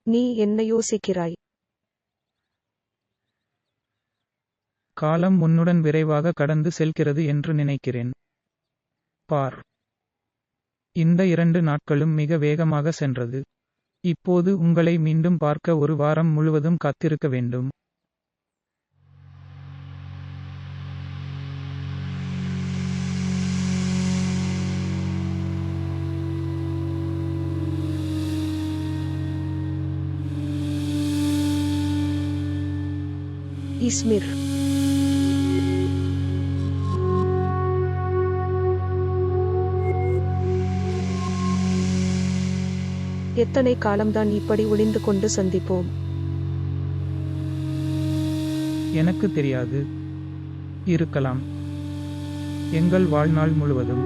நீ என்ன யோசிக்கிறாய்? காலம் உன்னுடன் விரைவாக கடந்து செல்கிறது என்று நினைக்கிறேன். பார். இந்த 2 நாட்களும் மிக வேகமாக சென்றது. இப்போது உங்களை மீண்டும் பார்க்க ஒரு வாரம் முழுவதும் காத்திருக்க வேண்டும். இஸ்மிர். எத்தனை காலம்தான் இப்படி ஒளிந்து கொண்டு சந்திப்போம்? எனக்கு தெரியாது. இருக்கலாம். எங்கள் வாழ்நாள் முழுவதும்.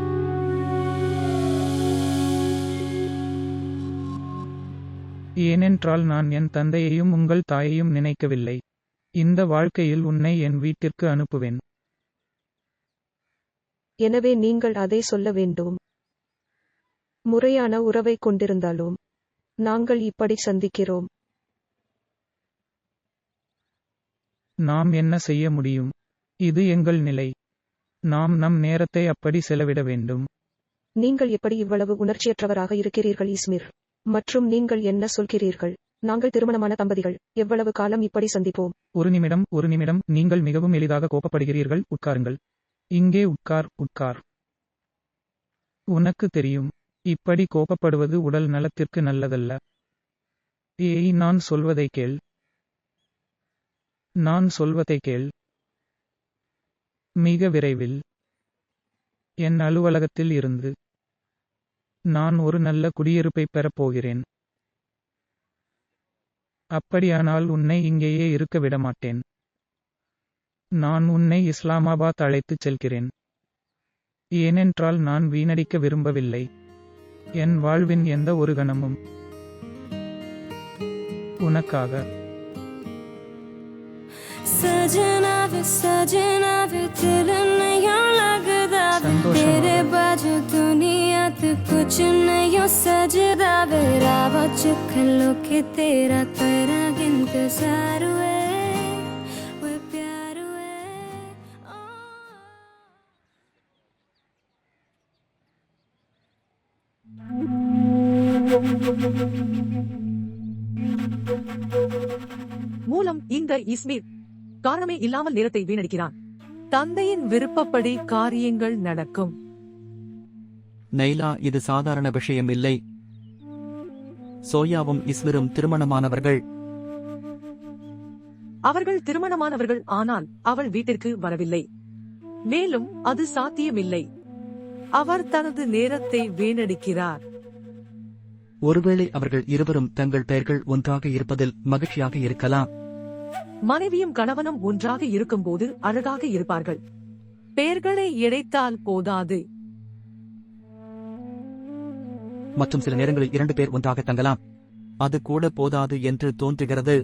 ஏனென்றால் நான் என் தந்தையையும் உங்கள் தாயையும் நினைக்கவில்லை. இந்த வாழ்க்கையில் உன்னை என் வீட்டிற்கு அனுப்புவேன். எனவே நீங்கள் அதை சொல்ல வேண்டும். முறையான உறவை கொண்டிருந்தாலும் நாங்கள் இப்படி சந்திக்கிறோம். நாம் என்ன செய்ய முடியும்? இது எங்கள் நிலை. நாம் நம் நேரத்தை அப்படி செலவிட வேண்டும். நீங்கள் எப்படி இவ்வளவு உணர்ச்சியற்றவராக இருக்கிறீர்கள் இஸ்மிர்? மற்றும் நீங்கள் என்ன சொல்கிறீர்கள்? நாங்கள் திருமணமான தம்பதிகள். எவ்வளவு காலம் இப்படி சந்திப்போம்? ஒரு நிமிடம். நீங்கள் மிகவும் எளிதாக கோபப்படுகிறீர்கள். உட்காருங்கள். இங்கே உட்கார். உனக்கு தெரியும், இப்படி கோபப்படுவது உடல் நலத்திற்கு நல்லதல்ல. ஏய், நான் சொல்வதை கேள். மிக விரைவில் என் அலுவலகத்தில் இருந்து நான் ஒரு நல்ல குடியிருப்பைப் பெறப் போகிறேன். அப்படியானால் உன்னை இங்கேயே இருக்க விடமாட்டேன். நான் உன்னை இஸ்லாமாபாத் அழைத்துச் செல்கிறேன். ஏனென்றால் நான் வீணடிக்க விரும்பவில்லை என் வாழ்வின் எந்த ஒரு கணமும் உனக்காக. மூலம் இந்த இஸ்மிர் காரணமே இல்லாமல் நேரத்தை வீணடிக்கிறான். தந்தையின் விருப்பப்படி காரியங்கள் நடக்கும். நைலா, இது சாதாரண விஷயம் இல்லை. சோயாவும் இஸ்மிரும் திருமணமானவர்கள். அவர்கள் திருமணமானவர்கள், ஆனால் அவள் வீட்டிற்கு வரவில்லை. மேலும் அது சாத்தியமில்லை. அவர் தனது நேரத்தை வீணடிக்கிறார். ஒருவேளை அவர்கள் இருவரும் தங்கள் பெயர்கள் ஒன்றாக இருப்பதில் மகிழ்ச்சியாக இருக்கலாம். மனைவியும் கணவனும் ஒன்றாக இருக்கும்போது அழகாக இருப்பார்கள். பெயர்களை இணைத்தால் போதாது. மற்றும் சில நேரங்களில் 2 பேர் ஒன்றாக தங்கலாம். அது கூட போதாது என்று தோன்றுகிறது.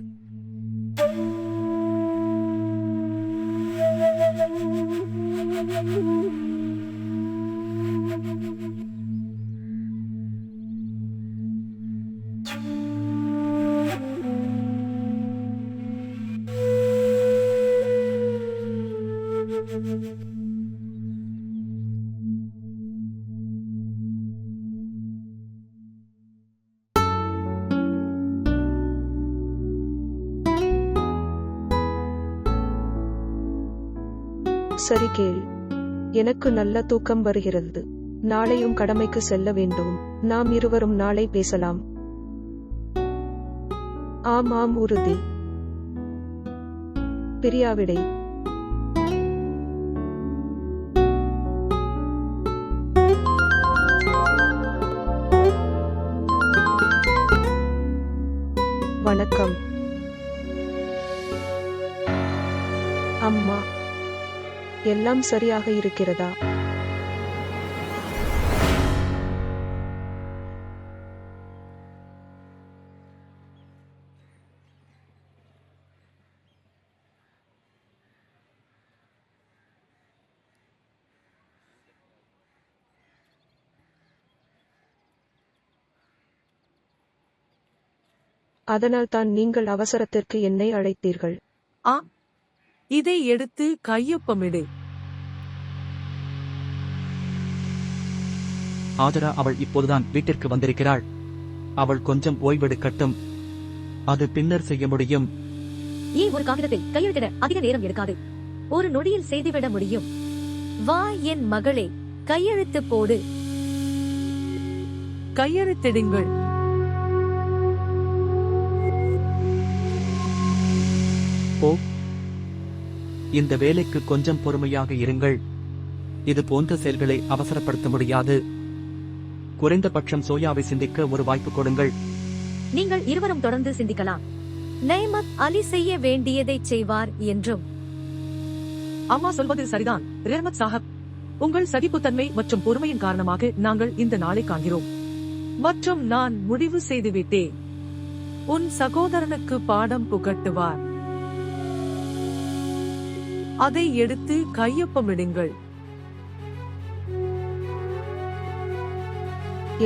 சரி, கேள். எனக்கு நல்ல தூக்கம் வருகிறது. நாளையும் கடமைக்கு செல்ல வேண்டும். நாம் இருவரும் நாளை பேசலாம். ஆமாம், உறுதி. பிரியாவிடை. வணக்கம் அம்மா. எல்லாம் சரியாக இருக்கிறதா? அதனால் தான் நீங்கள் அவசரத்திற்கு என்னை அழைத்தீர்கள். இதை எடுத்து கையொப்பமிடு. ஆதரா அவள் இப்போதுதான் வீட்டிற்கு வந்திருக்கிறாள். அவள் கொஞ்சம் ஓய்வெடுக்கட்டும். அது பின்னர் செய்ய முடியும். ஒரு காகிதத்தை கையெழுத்திட அதிக நேரம் எடுக்காது. ஒரு நொடியில் செய்துவிட முடியும். வா என் மகளே, கையெழுத்து போடு. கையெழுத்திடுங்கள். போ. இந்த வேலைக்கு கொஞ்சம் பொறுமையாக இருங்கள். இது போன்ற செயல்களை அவசரப்படுத்த முடியாது. குறைந்தபட்சம் சோயாவை சிந்திக்க ஒரு வாய்ப்பு கொடுங்கள். நீங்கள் இருவரும் தொடர்ந்து சிந்திக்கலாம். நைமத் அலி செய்ய வேண்டியதை செய்வார் என்றும். அம்மா சொல்வது சரிதான் ரஹ்மத் சாஹப். உங்கள் சகிப்புத்தன்மை மற்றும் பொறுமையின் காரணமாக நாங்கள் இந்த நாளை காண்கிறோம். மற்றும் நான் முடிவு செய்துவிட்டேன். உன் சகோதரனுக்கு பாடம் புகட்டுவார். அதை எடுத்து கையொப்பமிடுங்கள்.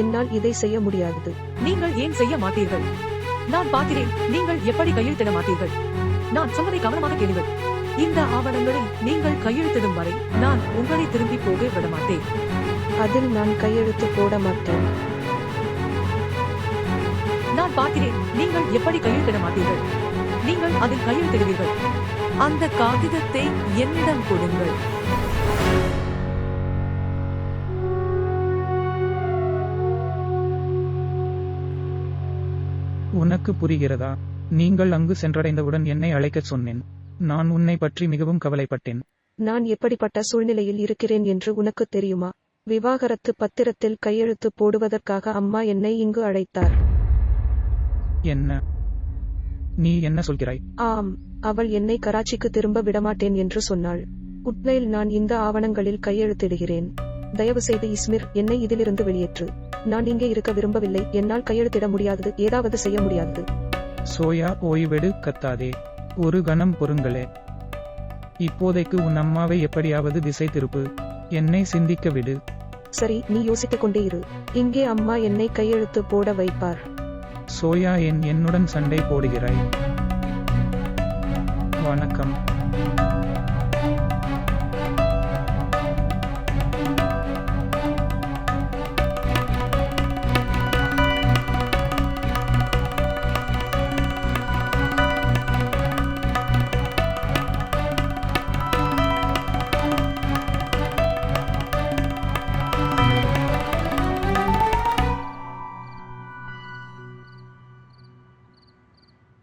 என்னால் இதை செய்ய முடியாது. நீங்கள் ஏன் செய்ய மாட்டீர்கள்? நான் பார்க்கிறேன், நீங்கள் எப்படி கையெழுத்திட மாட்டீர்கள். நான் சொன்னதை கவனமாக கேளுங்கள். இந்த ஆவணங்களில் நீங்கள் கையெழுத்திடும் வரை நான் உங்களை திரும்பி போக விட மாட்டேன். அதில் நான் கையெழுத்து போட மாட்டேன். நான் பார்க்கிறேன், நீங்கள் எப்படி கையெழுத்திட மாட்டீர்கள். நீங்கள் அதில் கையெழுத்திடுவீர்கள். அந்த காகிதத்தை என்னிடம் கொடுங்கள். உனக்கு புரிகிறதா? நீங்கள் அங்கு சென்றடைந்தவுடன் என்னை அழைக்கச் சொன்னேன். நான் உன்னை பற்றி மிகவும் கவலைப்பட்டேன். நான் எப்படிப்பட்ட சூழ்நிலையில் இருக்கிறேன் என்று உனக்கு தெரியுமா? விவாகரத்து பத்திரத்தில் கையெழுத்து போடுவதற்காக அம்மா என்னை இங்கு அழைத்தார். என்ன? நீ என்ன சொல்கிறாய்? ஆம், அவள் என்னை கராச்சிக்கு திரும்ப விடமாட்டேன் என்று சொன்னாள். உண்மையில் நான் இந்த ஆவணங்களில் கையெழுத்திடுகிறேன். தயவு செய்து இஸ்மிர், என்னை இதிலிருந்து வெளியேற்று. நான் இங்கே இருக்க விரும்பவில்லை. என்னால் கையெழுத்திட முடியாதது, ஏதாவது செய்ய முடியாதது. சோயா, ஓய்வெடு, கத்தாதே. ஒரு கணம் பொறுங்களே. இப்போதைக்கு உன் அம்மாவை எப்படியாவது திசை திருப்பு. என்னை சிந்திக்க விடு. சரி, நீ யோசித்துக் கொண்டே இரு. இங்கே அம்மா என்னை கையெழுத்து போட வைப்பார். சோயா, என்னுடன் சண்டை போடுகிறாய்? வணக்கம்.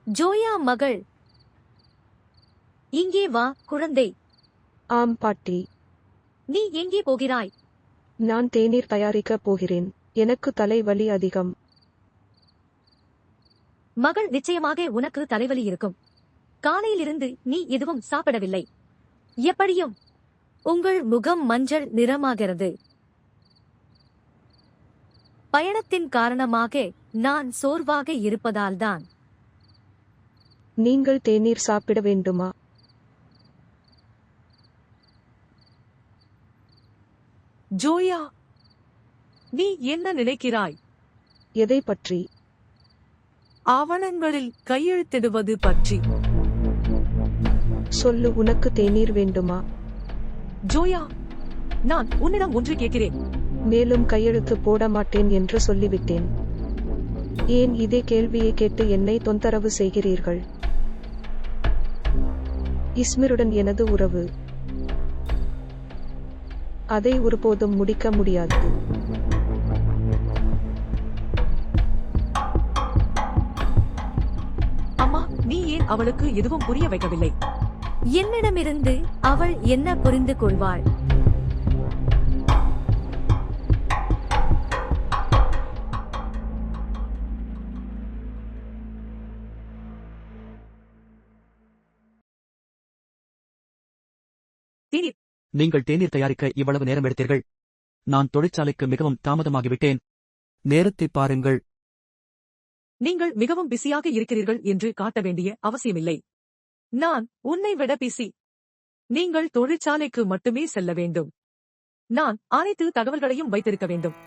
ஜோயா மகள், இங்கே வா குழந்தை. ஆம் பாட்டி. நீ எங்கே போகிறாய்? நான் தேநீர் தயாரிக்க போகிறேன். எனக்கு தலைவலி அதிகம். மகள், நிச்சயமாக உனக்கு தலைவலி இருக்கும். காலையிலிருந்து நீ எதுவும் சாப்பிடவில்லை. எப்படியும் உங்கள் முகம் மஞ்சள் நிறமாகிறது. பயணத்தின் காரணமாக நான் சோர்வாக இருப்பதால்தான். நீங்கள் தேநீர் சாப்பிட வேண்டுமா? ஜோயா, நீ என்ன நினைக்கிறாய்? எதை பற்றி? ஆவணங்களில் கையெழுத்திடுவது பற்றி. சொல்லு, உனக்கு தேநீர் வேண்டுமா? ஜோயா, நான் உன்னிடம் ஒன்று கேட்கிறேன். மேலும் கையெழுத்து போட மாட்டேன் என்று சொல்லிவிட்டேன். ஏன் இதே கேள்வியை கேட்டு என்னை தொந்தரவு செய்கிறீர்கள்? இஸ்மிருடன் எனது உறவு. அதை ஒருபோதும் முடிக்க முடியாது. அம்மா, நீ ஏன் அவளுக்கு எதுவும் புரிய வைக்கவில்லை? என்னிடமிருந்து அவள் என்ன புரிந்து கொள்வாள்? நீங்கள் தேநீர் தயாரிக்க இவ்வளவு நேரம் எடுத்தீர்கள். நான் தொழிற்சாலைக்கு மிகவும் தாமதமாகிவிட்டேன். நேரத்தை பாருங்கள். நீங்கள் மிகவும் பிஸியாக இருக்கிறீர்கள் என்று காட்ட வேண்டிய அவசியமில்லை. நான் உன்னை விட பிஸி. நீங்கள் தொழிற்சாலைக்கு மட்டுமே செல்ல வேண்டும். நான் அனைத்து தகவல்களையும் வைத்திருக்க வேண்டும்.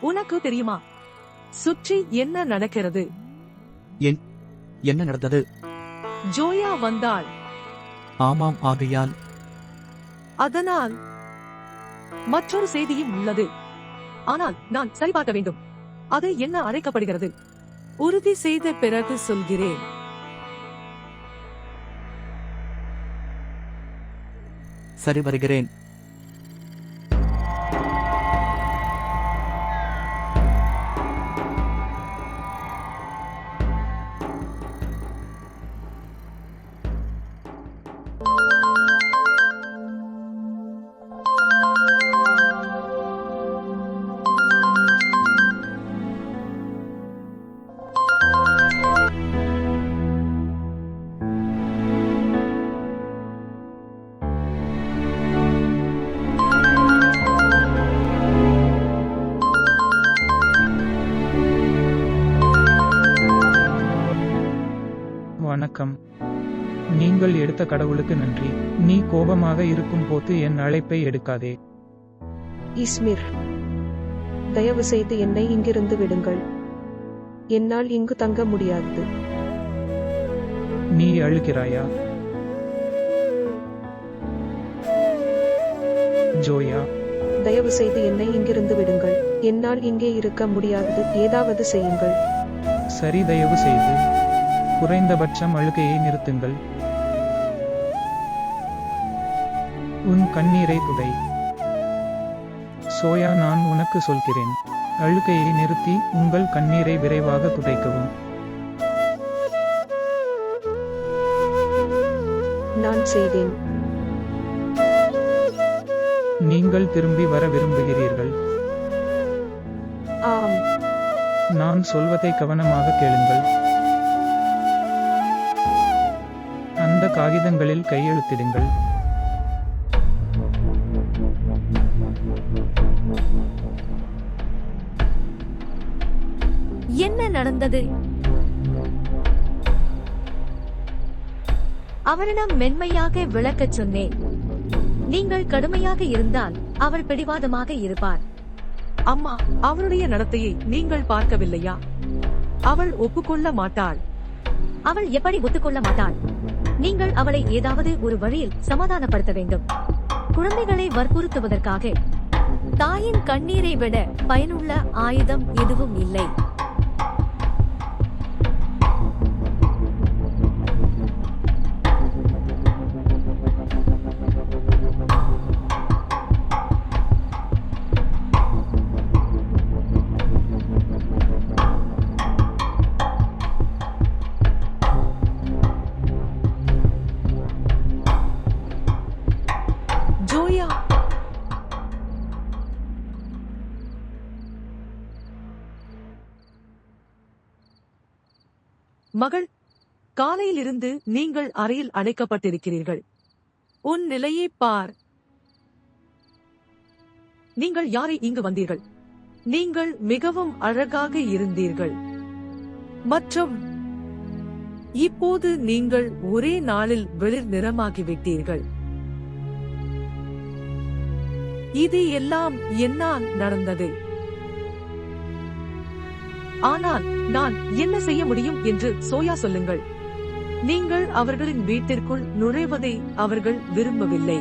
உனக்கு தெரியுமா சுற்றி என்ன நடக்கிறது? என்ன நடந்தது? ஜோயா வந்தாள். ஆமாம், ஆகையால் அதனால் மற்றொரு செய்தியும் உள்ளது. ஆனால் நான் சரிபார்க்க வேண்டும். அது என்ன அழைக்கப்படுகிறது? உறுதி செய்த பிறகு சொல்கிறேன். சரி, வருகிறேன். வணக்கம். நீங்கள் எடுத்த கடவுளுக்கு நன்றி. நீ கோபமாக இருக்கும் போது என் அழைப்பை எடுக்காதே. இஸ்மிர், தயவு செய்து என்னை இங்கிருந்து விடுங்கள். என்னால் இங்கு தங்க முடியாது. நீ அழுகிறாயா? ஜோயா, தயவு செய்து என்னை இங்கிருந்து விடுங்கள். என்னால் இங்கே இருக்க முடியாது. ஏதாவது செய்யுங்கள். சரி, தயவு செய்து குறைந்தபட்சம் அழுகையை நிறுத்துங்கள். உன் கண்ணீரை துடை. சோயா, நான் உனக்கு சொல்கிறேன், அழுகையை நிறுத்தி உங்கள் கண்ணீரை விரைவாக துடைக்கவும். நான் செய்தேன். நீங்கள் திரும்பி வர விரும்புகிறீர்கள். ஆம். நான் சொல்வதை கவனமாக கேளுங்கள். அந்த காகிதங்களில் கையெழுத்திடுங்கள். என்ன நடந்தது? அவரிடம் மென்மையாக விளக்கச் சொன்னேன். நீங்கள் கடுமையாக இருந்தால் அவர் பிடிவாதமாக இருப்பார். அம்மா, அவருடைய நடத்தையை நீங்கள் பார்க்கவில்லையா? அவள் ஒப்புக்கொள்ள மாட்டாள். அவள் எப்படி ஒத்துக்கொள்ள மாட்டாள்? நீங்கள் அவளை ஏதாவது ஒரு வழியில் சமாதானப்படுத்த வேண்டும். குழந்தைகளை வற்புறுத்துவதற்காக தாயின் கண்ணீரை விட பயனுள்ள ஆயுதம் எதுவும் இல்லை. ஜோயா, மகள், காலையிலிருந்து நீங்கள் அறையில் அடைக்கப்பட்டிருக்கிறீர்கள். உன் நிலையை பார். நீங்கள் யாரை இங்கு வந்தீர்கள்? நீங்கள் மிகவும் அழகாக இருந்தீர்கள். மற்றும் இப்போது நீங்கள் ஒரே நாளில் வெளிர் நிறமாகிவிட்டீர்கள். இது எல்லாம் என்னால் நடந்தது. ஆனால் நான் என்ன செய்ய முடியும் என்று சோயா சொல்லுங்கள். நீங்கள் அவர்களின் வீட்டிற்குள் நுழைவதை அவர்கள் விரும்பவில்லை.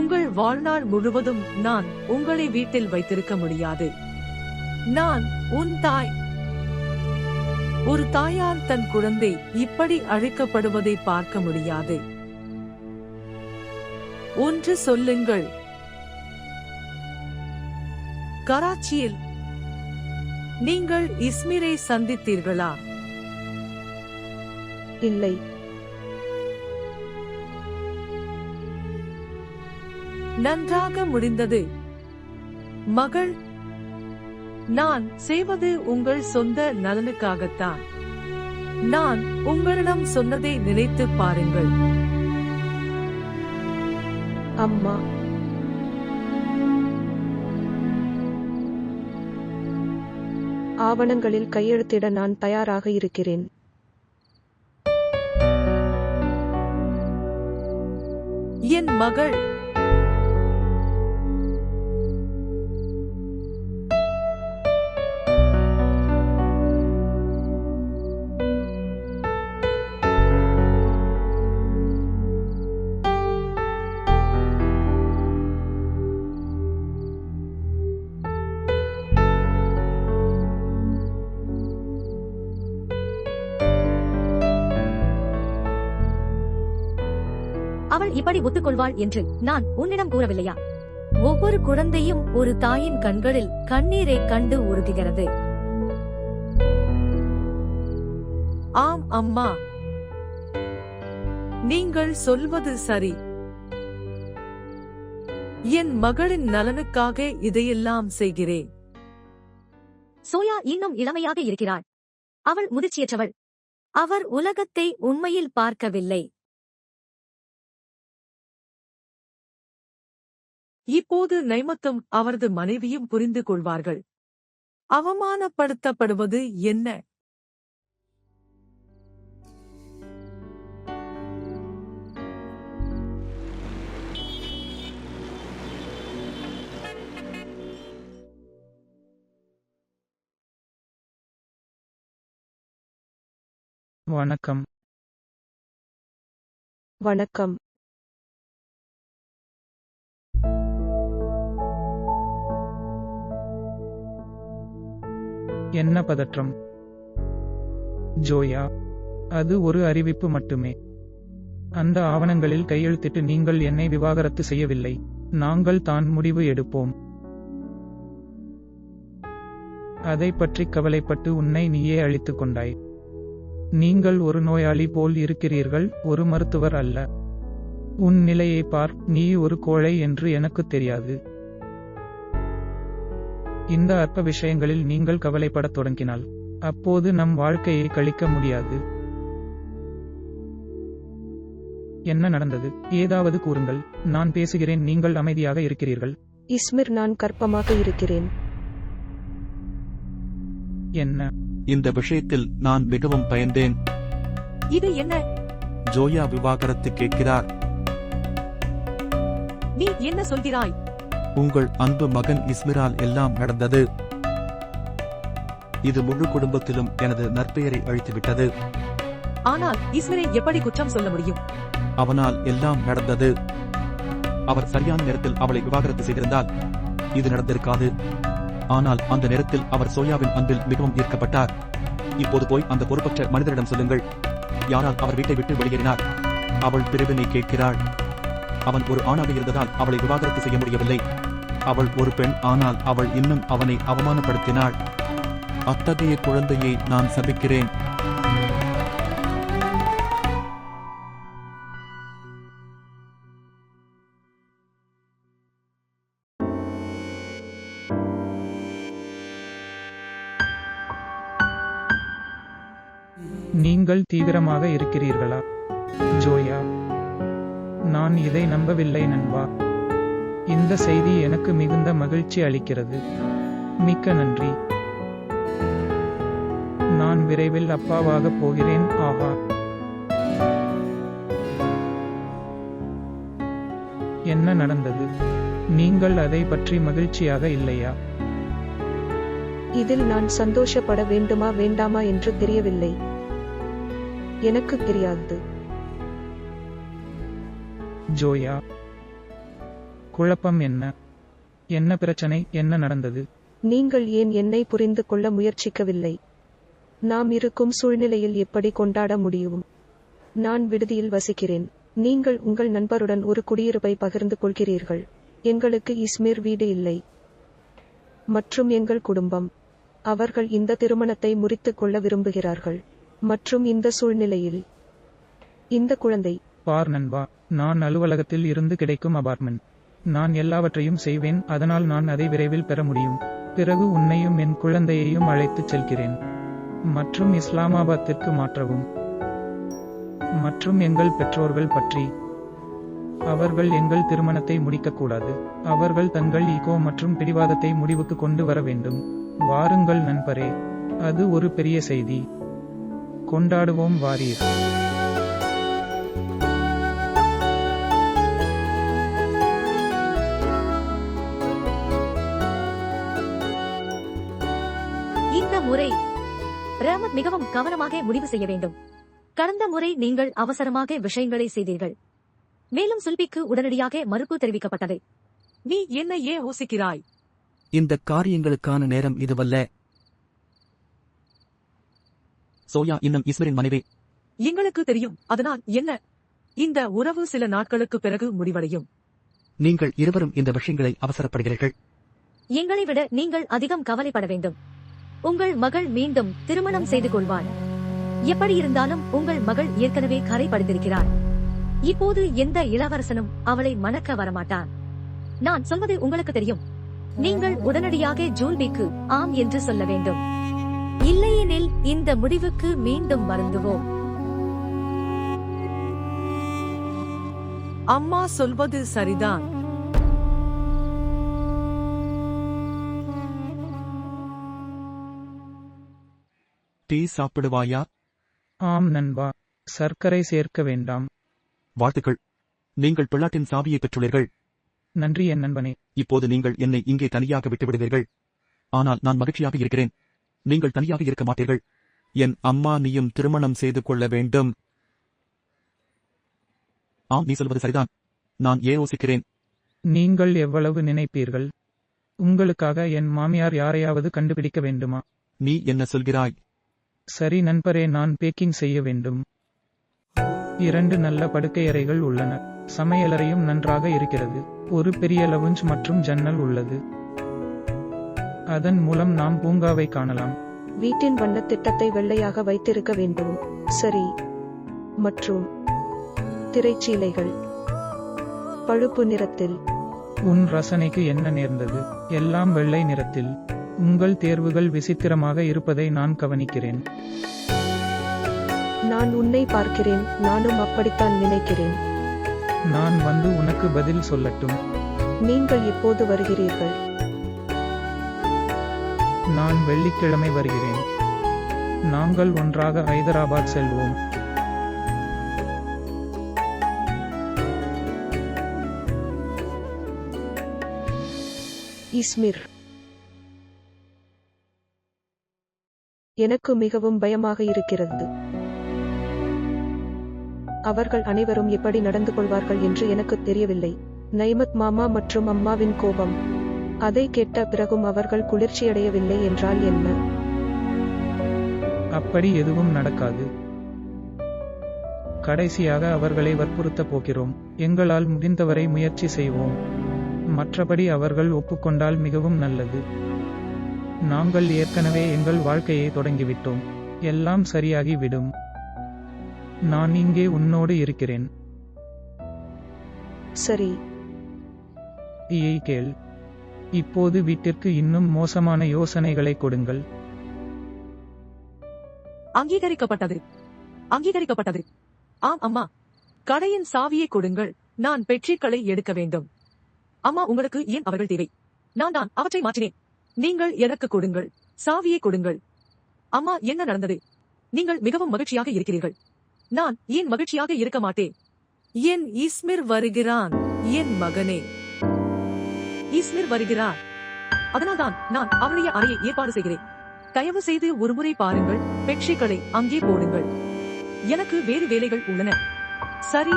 உங்கள் வாழ்நாள் முழுவதும் நான் உங்களை வீட்டில் வைத்திருக்க முடியாது. நான் உன் தாய். ஒரு தாயார் தன் குழந்தை இப்படி அழைக்கப்படுவதை பார்க்க முடியாது. ஒன்று சொல்லுங்கள். கராச்சியில் நீங்கள் இஸ்மிரை சந்தித்தீர்களா? இல்லை. நன்றாக முடிந்தது. மகள், நான் செய்வது உங்கள் சொந்த நலனுக்காகத்தான். நான் உங்களிடம் சொன்னதை நினைத்து பாருங்கள். அம்மா, ஆவணங்களில் கையெழுத்திட நான் தயாராக இருக்கிறேன். என் மகள், இப்படி ஒத்துக்கொள்வாள் என்று நான் உன்னிடம் கூறவில்லையா? ஒவ்வொரு குழந்தையும் ஒரு தாயின் கண்களில் கண்ணீரை கண்டு உருகுகிறது. ஆம் அம்மா, நீங்கள் சொல்வது சரி. என் மகளின் நலனுக்காக இதையெல்லாம் செய்கிறேன். சோயா இன்னும் இளமையாக இருக்கிறாள். அவள் முதிர்ச்சியற்றவள். அவர் உலகத்தை உண்மையில் பார்க்கவில்லை. இப்போது நைமத்தும் அவரது மனைவியும் புரிந்து கொள்வார்கள். அவமானப்படுத்தப்படுவது என்ன? வணக்கம். வணக்கம். என்ன பதற்றம்? ஜோயா, அது ஒரு அறிவிப்பு மட்டுமே. அந்த ஆவணங்களில் கையெழுத்திட்டு நீங்கள் என்னை விவாகரத்து செய்யவில்லை. நாங்கள் தான் முடிவு எடுப்போம். அதை பற்றி கவலைப்பட்டு உன்னை நீயே அழித்துக் கொண்டாய். நீங்கள் ஒரு நோயாளி போல் இருக்கிறீர்கள், ஒரு மருத்துவர் அல்ல. உன் நிலையை பார், நீ ஒரு கோழை என்று எனக்கு தெரியாது. இந்த அற்ப விஷயங்களில் நீங்கள் கவலைப்படத் தொடங்கினால் அப்போது நம் வாழ்க்கையை கழிக்க முடியாது. என்ன நடந்தது? ஏதாவது கூறுங்கள். நான் பேசுகிறேன், நீங்கள் அமைதியாக இருக்கிறீர்கள். இஸ்மிர், நான் கர்ப்பமாக இருக்கிறேன். என்ன? இந்த விஷயத்தில் நான் மிகவும் பயந்தேன். இது என்ன? ஜோயா விவாகரத்து கேட்கிறார். நீ என்ன சொல்கிறாய்? உங்கள் அன்பு மகன் இஸ்மிரால் எல்லாம் நடந்தது. இது முழு குடும்பத்திலும் எனது நற்பெயரை அழித்துவிட்டது. ஆனால் இஸ்மிரை எப்படி குற்றம் சொல்ல முடியும்? அவனால் எல்லாம் நடந்தது. அவர் சரியான நேரத்தில் அவளை விவாகரத்து செய்திருந்தால் இது நடந்திருக்காது. ஆனால் அந்த நேரத்தில் அவர் சோயாவின் அன்பில் மிகவும் ஈர்க்கப்பட்டார். இப்போது போய் அந்த பொறுப்பற்ற மனிதரிடம் சொல்லுங்கள். யாரால் அவர் வீட்டை விட்டு வெளியேறினார்? அவள் பிரிவினை கேட்கிறாள். அவன் ஒரு ஆணாக இருந்ததால் அவளை விவாகரத்து செய்ய முடியவில்லை. அவள் ஒரு பெண், ஆனால் அவள் இன்னும் அவனை அவமானப்படுத்தினாள். அத்தகைய குழந்தையை நான் சபிக்கிறேன். நீங்கள் தீவிரமாக இருக்கிறீர்களா, ஜோயா? நான் இதை நம்பவில்லை நண்பா. இந்த செய்தி எனக்கு மிகுந்த மகிழ்ச்சி அளிக்கிறது. மிக்க நன்றி. நான் விரைவில் அப்பாவாக போகிறேன். ஆஹா, என்ன நடந்தது? நீங்கள் அதை பற்றி மகிழ்ச்சியாக இல்லையா? இதில் நான் சந்தோஷப்பட வேண்டுமா வேண்டாமா என்று தெரியவில்லை. எனக்கு தெரியாது. ஜோயா, குழப்பம் என்ன? என்ன பிரச்சனை? என்ன நடந்தது? நீங்கள் ஏன் என்னை புரிந்து கொள்ள முயற்சிக்கவில்லை? நாம் இருக்கும் சூழ்நிலையில் எப்படி கொண்டாட முடியும்? நான் விடுதியில் வசிக்கிறேன். நீங்கள் உங்கள் நண்பருடன் ஒரு குடியிருப்பை பகிர்ந்து கொள்கிறீர்கள். எங்களுக்கு இஸ்மிர் வீடு இல்லை. மற்றும் எங்கள் குடும்பம். அவர்கள் இந்த திருமணத்தை முறித்துக் கொள்ள விரும்புகிறார்கள். மற்றும் இந்த சூழ்நிலையில் இந்த குழந்தை. பார் நண்பா, நான் அலுவலகத்தில் இருந்து கிடைக்கும் அபார்ட்மெண்ட். நான் எல்லாவற்றையும் செய்வேன், அதனால் நான் அதை விரைவில் பெற முடியும். பிறகு உன்னையும் என் குழந்தையையும் அழைத்துச் செல்கிறேன். மற்றும் இஸ்லாமாபாத்திற்கு மாற்றவும். மற்றும் எங்கள் பெற்றோர்கள் பற்றி. அவர்கள் எங்கள் திருமணத்தை முடிக்கக்கூடாது. அவர்கள் தங்கள் ஈகோ மற்றும் பிடிவாதத்தை முடிவுக்கு கொண்டு வர வேண்டும். வாருங்கள் நண்பரே, அது ஒரு பெரிய செய்தி. கொண்டாடுவோம் வாரீர். இந்த முறை ரஹ்மத் மிகவும் கவனமாக முடிவு செய்ய வேண்டும். கடந்த முறை நீங்கள் அவசரமாக விஷயங்களை செய்தீர்கள். மேலும் சுல்பிக்கு உடனடியாக மறுப்பு தெரிவிக்கப்பட்டது. நீ என்ன ஏன் யோசிக்கிறாய்? இந்த காரியங்களுக்கான நேரம் இதுவல்ல. சோயா இன்னும் இஸ்மரின் மனைவி. எங்களுக்கு தெரியும். அதனால் என்ன? இந்த உறவு சில நாட்களுக்கு பிறகு முடிவடையும். நீங்கள் இருவரும் இந்த விஷயங்களை அவசரப்படுகிறீர்கள். எங்களை விட நீங்கள் அதிகம் கவலைப்பட வேண்டும். உங்கள் மகள் மீண்டும் திருமணம் செய்து கொள்வாள். எப்படி இருந்தாலும் உங்கள் மகள் ஏற்கனவே கரை படித்திருக்கிறார். இப்போது எந்த இளவரசனும் அவளை மணக்க வரமாட்டான். நான் சொல்வது உங்களுக்கு தெரியும். நீங்கள் உடனடியாக ஜூல்பிக்கு ஆம் என்று சொல்ல வேண்டும். இல்லையெனில் இந்த முடிவுக்கு மீண்டும் வருந்துவோம். அம்மா சொல்வது சரிதான். டீ சாப்பிடுவாயா? ஆம் நண்பா, சர்க்கரை சேர்க்க வேண்டாம். வாழ்த்துக்கள், நீங்கள் பிள்ளாட்டின் சாவியை பெற்றுள்ளீர்கள். நன்றி என் நண்பனே. இப்போது நீங்கள் என்னை இங்கே தனியாக விட்டுவிடுவீர்கள். ஆனால் நான் மகிழ்ச்சியாக இருக்கிறேன். நீங்கள் தனியாக இருக்க மாட்டீர்கள். என் அம்மா நீயும் திருமணம் செய்து கொள்ள வேண்டும். ஆம், நீ சொல்வது சரிதான். நான் யோசிக்கிறேன். நீங்கள் எவ்வளவு நினைப்பீர்கள்? உங்களுக்காக என் மாமியார் யாரையாவது கண்டுபிடிக்க வேண்டுமா? நீ என்ன சொல்கிறாய்? சரி நண்பரே, நான் பேக்கிங் செய்ய வேண்டும். 2 நல்ல படுக்கையறைகள் உள்ளன. சமையலறையும் நன்றாக இருக்கிறது. ஒரு பெரிய லவுஞ்ச் மற்றும் ஜன்னல் உள்ளது. அதன் மூலம் நாம் பூங்காவை காணலாம். வீட்டின் வண்ணத் திட்டத்தை வெள்ளையாக வைத்திருக்க வேண்டும். சரி. மற்றும் திரைச்சீலைகள் பழுப்பு நிறத்தில். உன் ரசனைக்கு என்ன நேர்ந்தது? எல்லாம் வெள்ளை நிறத்தில். உங்கள் தேர்வுகள் விசித்திரமாக இருப்பதை நான் கவனிக்கிறேன். நான் உன்னை பார்க்கிறேன். நானும் அப்படித்தான் நினைக்கிறேன். நான் வந்து உனக்கு பதில் சொல்லட்டும். நீங்கள் எப்போது வருகிறீர்கள்? நான் வெள்ளிக்கிழமை வருகிறேன். நாங்கள் ஒன்றாக ஐதராபாத் செல்வோம். இஸ்மிர், எனக்கு மிகவும் பயமாக இருக்கிறது. அவர்கள் அனைவரும் எப்படி நடந்து கொள்வார்கள் என்று எனக்கு தெரியவில்லை. நைமத் மாமா மற்றும் அம்மாவின் கோபம். அதை கேட்ட பிறகும் அவர்கள் குளிர்ச்சியடையவில்லை என்றால் என்ன? அப்படி எதுவும் நடக்காது. கடைசியாக அவர்களை வற்புறுத்தப் போகிறோம். எங்களால் முடிந்தவரை முயற்சி செய்வோம். மற்றபடி அவர்கள் ஒப்புக்கொண்டால் மிகவும் நல்லது. நாங்கள் ஏற்கனவே எங்கள் வாழ்க்கையை தொடங்கிவிட்டோம். எல்லாம் சரியாகி விடும். நான் இங்கே உன்னோடு இருக்கிறேன். சரி. ஏய் கேள். இப்போது வீட்டிற்கு இன்னும் மோசமான யோசனைகளை கொடுங்கள். அங்கீகரிக்கப்பட்டது. அங்கீகரிக்கப்பட்டது. ஆம் அம்மா, கடையின் சாவியை கொடுங்கள். நான் பெட்ஷீட்களை எடுக்க வேண்டும். அம்மா, உங்களுக்கு ஏன் அவர்கள் தேவை? நான் தான் அவற்றை மாற்றினேன். நீங்கள் எனக்கு கொடுங்கள். சாவியை கொடுங்கள். அம்மா, என்ன நடந்தது? நீங்கள் மிகவும் மகிழ்ச்சியாக இருக்கிறீர்கள். நான் ஏன் மகிழ்ச்சியாக இருக்க மாட்டேன்? என் இஸ்மிர் வருகிறான். என் மகனே, இஸ்மிர் வருகிறார். அதனால்தான் நான் அவளுடைய அறையை ஏற்பாடு செய்கிறேன். தயவு செய்து ஒருமுறை பாருங்கள். பெட்ஷீட்களை அங்கே போடுங்கள். எனக்கு வேறு வேலைகள் உள்ளன. சரி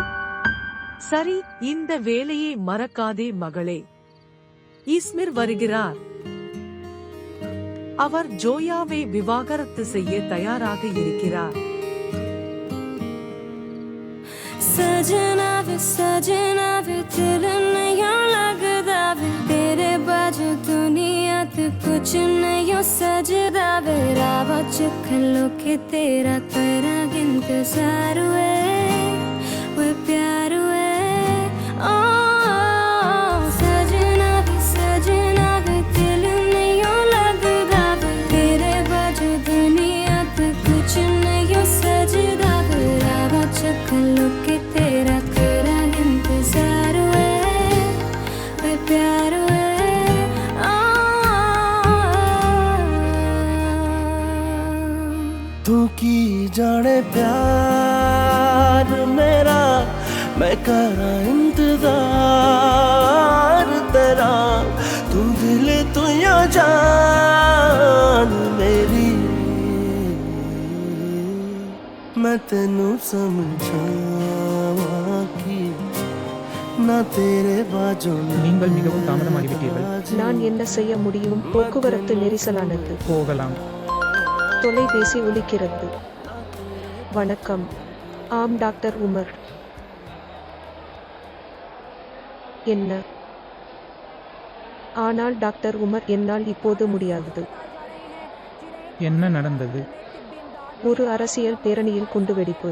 சரி, இந்த வேலையை மறக்காதே மகளே. இஸ்மிர் வருகிறார். அவர் ஜோயாவை விவாகரத்து செய்ய தயாராக இருக்கிறார். सजना वे दिल नहीं लगदा वे तेरे बाजू दुनिया ते कुछ नहीं सजदा वे रावा चखलो के तेरा तेरा इंतजार वे प्यार वे ओ सजना वे दिल नहीं लगदा वे तेरे बाजू दुनिया ते कुछ नहीं सजदा वे रावा चखलो के तेरा तेरा इंतजार वे प्यार वे तू की जाने प्यार मेरा, मैं करा इंतजार तेरा। तू दिल तू या जान मेरी, मैं तेनू समझावा की ना तेरे बाजू நீங்கள் மிகவும் தாமதமாகிவிட்டீர்கள். நான் என்ன செய்ய முடியும்? போக்குவரத்து நெரிசலானது. போகலாம். தொலைபேசி ஒலிக்கிறது. வணக்கம். ஆம் டாக்டர் உமர். என்ன? ஆனால் டாக்டர் உமர், என்னால் இப்போது முடியாது. என்ன நடந்தது? ஒரு அரசியல் பேரணியில் குண்டுவெடிப்பு.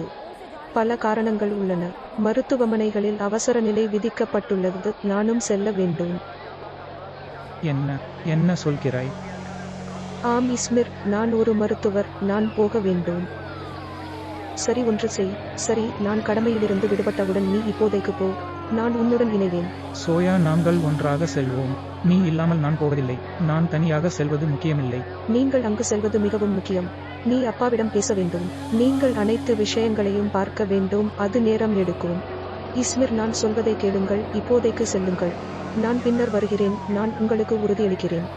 பல காரணங்கள் உள்ளன. மருத்துவமனைகளில் அவசர நிலை விதிக்கப்பட்டுள்ளது. நானும் செல்ல வேண்டும். என்ன சொல்கிறாய்? ஆம் இஸ்மிர், நான் ஒரு மருத்துவர். நான் போக வேண்டும். சரி, ஒன்று செய். சரி, நான் கடமையிலிருந்து விடுபட்டவுடன் நீ இப்போதைக்கு போ. நான் உன்னுடன் இணைவேன். சோயா, நாங்கள் ஒன்றாக செல்வோம். நீ இல்லாமல் நான் போவதில்லை. நான் தனியாக செல்வது முக்கியமில்லை. நீங்கள் அங்கு செல்வது மிகவும் முக்கியம். நீ அப்பாவிடம் பேச வேண்டும். நீங்கள் அனைத்து விஷயங்களையும் பார்க்க வேண்டும். அது நேரம் எடுக்கும். இஸ்மிர், நான் சொல்வதை கேளுங்கள். இப்போதைக்கு செல்லுங்கள். நான் பின்னர் வருகிறேன். நான் உங்களுக்கு உறுதியளிக்கிறேன்.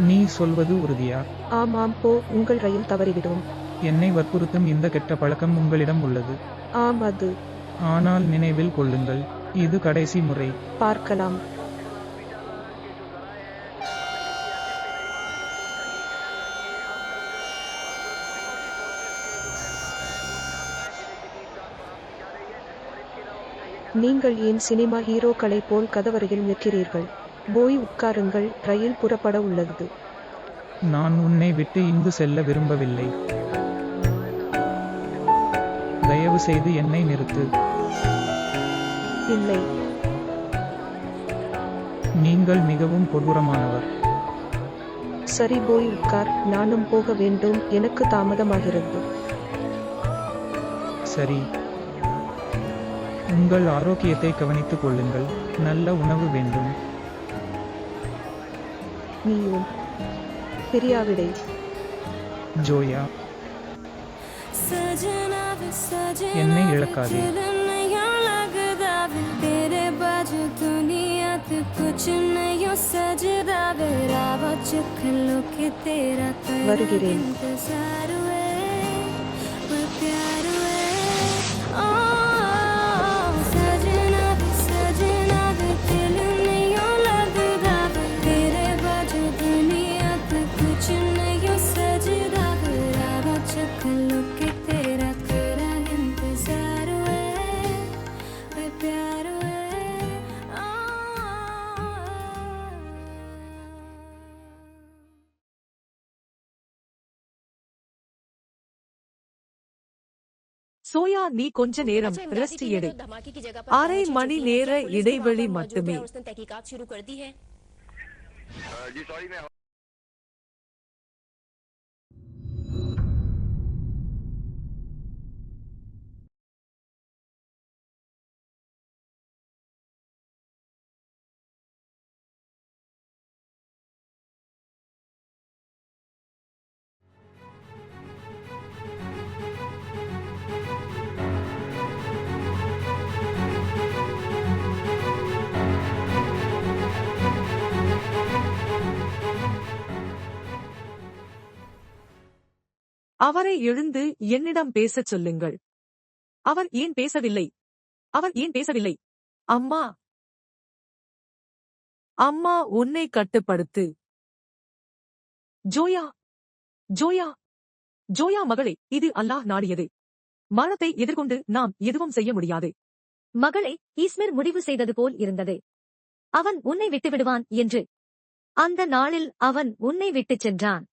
நீ சொல்வது உறுதியா? ஆமாம், போ. உங்கள் ரயில் தவறிவிடும். என்னை வற்புறுத்தும் இந்த கெட்ட பழக்கம் உங்களிடம் உள்ளது. ஆம், அது. ஆனால் நினைவில் கொள்ளுங்கள், இது கடைசி முறை. பார்க்கலாம். நீங்கள் ஏன் சினிமா ஹீரோக்களைப் போல் கதவருகில் நிற்கிறீர்கள்? போய் உட்காருங்கள். ரயில் புறப்பட உள்ளது. நான் உன்னை விட்டு இங்கு செல்ல விரும்பவில்லை. தயவு செய்து என்னை நிறுத்து. இல்லை. நீங்கள் மிகவும் கொடூரமானவர். சரி, போய் உட்கார். நானும் போக வேண்டும். எனக்கு தாமதமாகிறது. சரி. உங்கள் ஆரோக்கியத்தை கவனித்துக் கொள்ளுங்கள். நல்ல உணவு வேண்டும். நீயும். பிரியாவிடை. ஜோயா, என்னை இழக்காதே. வருகிறேன். சோயா, நீ கொஞ்ச நேரம் ரெஸ்ட் எடு. அரை மணி நேர இடைவெளி மட்டுமே. அவரை எழுந்து என்னிடம் பேசச் சொல்லுங்கள். அவர் ஏன் பேசவில்லை? அவர் ஏன் பேசவில்லை? அம்மா, அம்மா, உன்னை கட்டுப்படுத்து. ஜோயா, ஜோயா, ஜோயா மகளே, இது அல்லாஹ் நாடியது. மரணத்தை எதிர்கொண்டு நாம் எதுவும் செய்ய முடியாது. மகளே, இஸ்மிர் முடிவு செய்தது போல் இருந்தது. அவன் உன்னை விட்டுவிடுவான் என்று. அந்த நாளில் அவன் உன்னை விட்டுச் சென்றான்.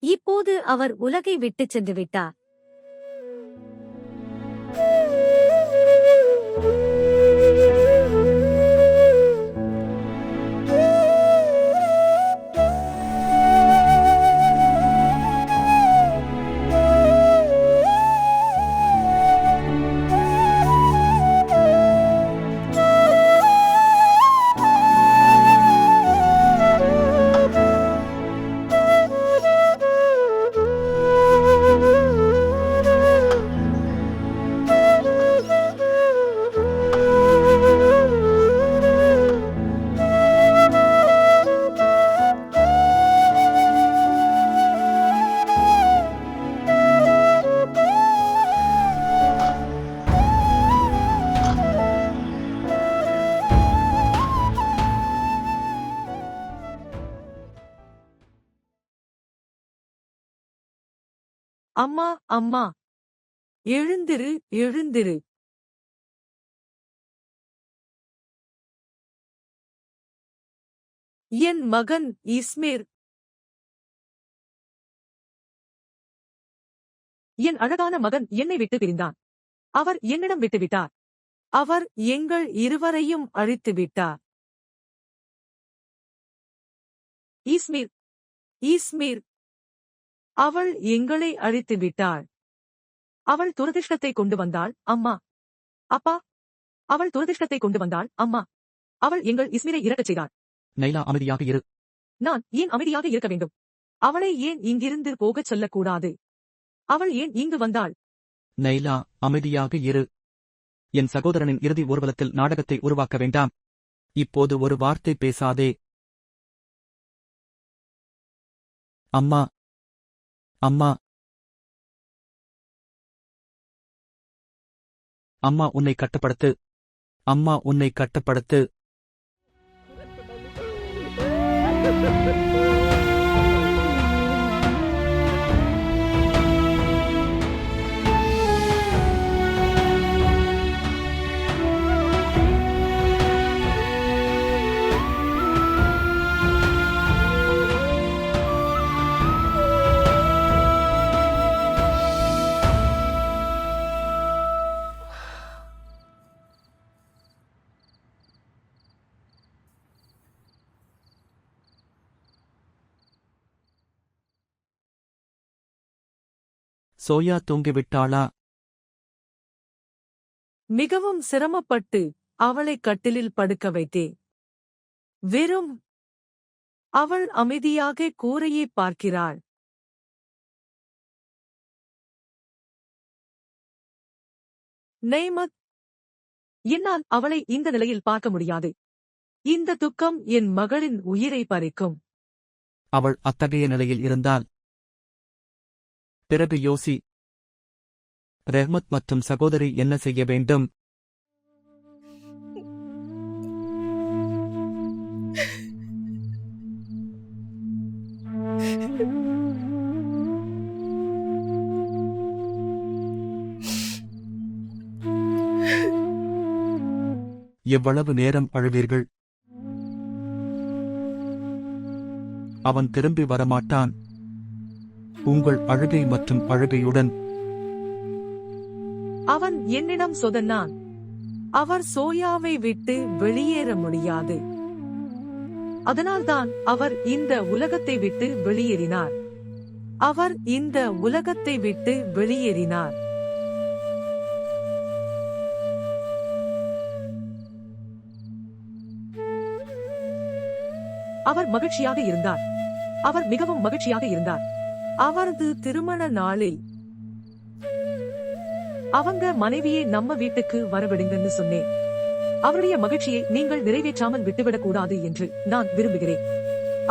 இப்போது அவர் உலகை விட்டுச் சென்று விட்டார். அம்மா, அம்மா, எழுந்திரு, எழுந்திரு. என் மகன் இஸ்மீர், என் அழகான மகன் என்னை விட்டு பிரிந்தான். அவர் என்னிடம் விட்டுவிட்டார். அவர் எங்கள் இருவரையும் அழித்து விட்டார். இஸ்மீர், இஸ்மீர், அவள் எங்களை அழித்து விட்டாள். அவள் துரதிர்ஷ்டத்தை கொண்டு வந்தாள், அம்மா. அப்பா, அவள் துரதிர்ஷ்டத்தை கொண்டு வந்தாள், அம்மா. அவள் எங்கள் இஸ்மீரை இறக்கச் செய்தாள். நைலா அமைதியாக இரு. நான் ஏன் அமைதியாக இருக்க வேண்டும்? அவளை ஏன் இங்கிருந்து போகச் சொல்லக்கூடாது? அவள் ஏன் இங்கு வந்தாள்? நைலா அமைதியாக இரு. என் சகோதரனின் இறுதி ஊர்வலத்தில் நாடகத்தை உருவாக்க வேண்டாம். இப்போது ஒரு வார்த்தை பேசாதே. அம்மா, அம்மா, அம்மா உன்னை கட்டுப்படுத்து. அம்மா உன்னை கட்டுப்படுத்து. சோயா தூங்கிவிட்டாளா? மிகவும் சிரமப்பட்டு அவளை கட்டிலில் படுக்க வைத்தேன். வெறும் அவள் அமைதியாக கூரையை பார்க்கிறாள். நெய்மத், என்னால் அவளை இந்த நிலையில் பார்க்க முடியாது. இந்த துக்கம் என் மகளின் உயிரை பறிக்கும். அவள் அத்தகைய நிலையில் இருந்தால் பிறகு யோசி. ரெஹ்மத் மற்றும் சகோதரி என்ன செய்ய வேண்டும்? எவ்வளவு நேரம் அழுவீர்கள்? அவன் திரும்பி வரமாட்டான். உங்கள் அழுகை மற்றும் அழுகையுடன் அவன் என்னிடம் சொன்னான். அவர் சோயாவை விட்டு வெளியேற முடியாது. அதனால்தான் அவர் இந்த உலகத்தை விட்டு வெளியேறினார். அவர் இந்த உலகத்தை விட்டு வெளியேறினார். அவர் மகிழ்ச்சியாக இருந்தார். அவர் மிகவும் மகிழ்ச்சியாக இருந்தார். அவரது திருமண நாளில் அவங்க மனைவியை நம்ம வீட்டுக்கு வரவிடுங்கன்னு சொன்னேன். அவருடைய மகிழ்ச்சியை நீங்கள் நிறைவேற்றாமல் விட்டுவிடக் கூடாது என்று நான் விரும்புகிறேன்.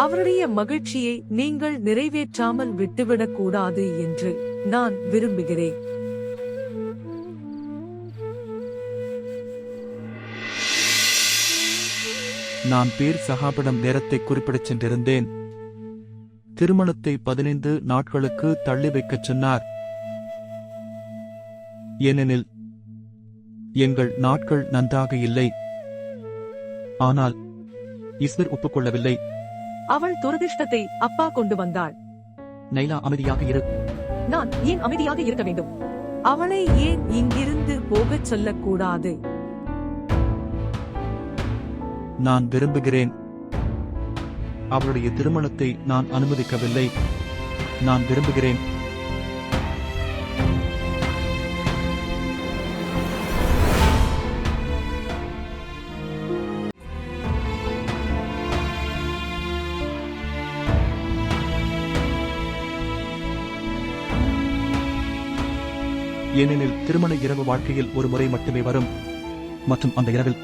அவருடைய மகிழ்ச்சியை நீங்கள் நிறைவேற்றாமல் விட்டுவிடக் கூடாது என்று நான் விரும்புகிறேன். நான் பீர் சஹாபிடம் நேரத்தை குறிப்பிடச் சென்றிருந்தேன். திருமணத்தை 15 நாட்களுக்கு தள்ளி வைக்கச் சொன்னார். ஏனெனில் எங்கள் நாட்கள் நன்றாக இல்லை. ஆனால் இஸ்மீர் ஒப்புக்கொள்ளவில்லை. அவள் துரதிர்ஷ்டத்தை அப்பா கொண்டு வந்தாள். நைலா அமைதியாக இரு. நான் ஏன் அமைதியாக இருக்க வேண்டும்? அவளை ஏன் இங்கிருந்து போகச் சொல்லக்கூடாது? நான் விரும்புகிறேன். அவளுடைய திருமணத்தை நான் அனுமதிக்கவில்லை. நான் விரும்புகிறேன். ஏனெனில் திருமண இரவு வாழ்க்கையில் ஒரு முறை மட்டுமே வரும். மற்றும் அந்த இரவில்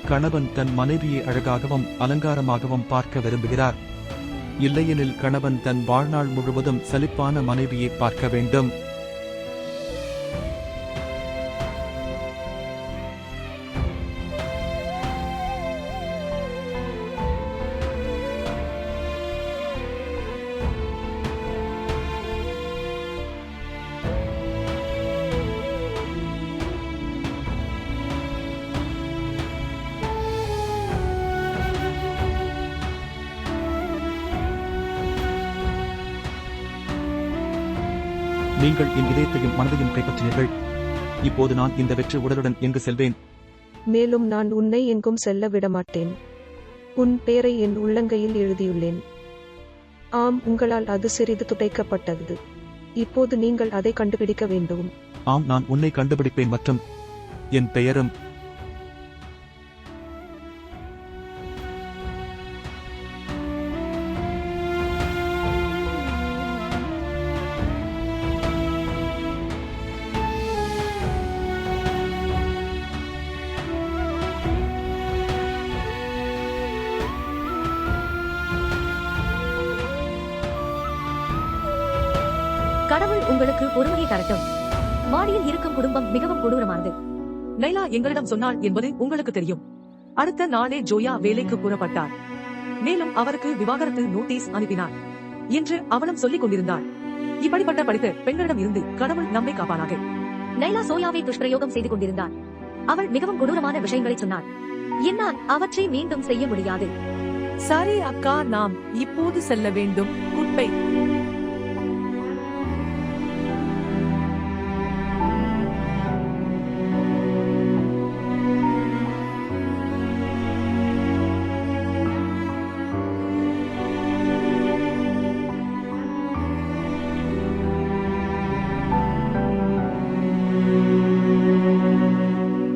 கணவன் தன் மனைவியை அழகாகவும் அலங்காரமாகவும் பார்க்க விரும்புகிறார். இல்லையெனில் கணவன் தன் வாழ்நாள் முழுவதும் சலிப்பான மனைவியை பார்க்க வேண்டும். நீங்கள் என் இதயத்தையும் மனதையும் கைப்பற்றினீர்கள். இப்போது நான் இந்த வெற்றி உடலுடன் எங்கு செல்வேன்? மேலும் நான் உன்னை எங்கும் செல்ல விடமாட்டேன். உன் பெயரை என் உள்ளங்கையில் எழுதியுள்ளேன். ஆம், உங்களால் அது சிறிது துடைக்கப்பட்டது. இப்போது நீங்கள் அதை கண்டுபிடிக்க வேண்டும். ஆம், நான் உன்னை கண்டுபிடிப்பேன் மற்றும் என் பெயரும். கடவுள் உங்களுக்கு பொறுமையை தரட்டும். மாடியில் இருக்கும் குடும்பம் மிகவும் கொடூரமானது. நைலா எங்களிடம் சொன்னாள் என்பது உங்களுக்கு தெரியும். அடுத்த நாளே ஜோயா வேலைக்கு கூறப்பட்டார். மேலும் அவருக்கு விவாகரத்து நோட்டீஸ் அனுப்பினார் என்று அவளும் சொல்லிக் கொண்டிருந்தாள். இப்படிப்பட்ட படித்த பெண்களிடம் இருந்து கடவுள் நம்மை காப்பானாக. நைலா சோயாவை துஷ்பிரயோகம் செய்து கொண்டிருந்தார். அவள் மிகவும் கொடூரமான விஷயங்களை சொன்னாள். என்னால் அவற்றை மீண்டும் செய்ய முடியாது. சரி அக்கா, நாம் இப்போது செல்ல வேண்டும். குட்பை.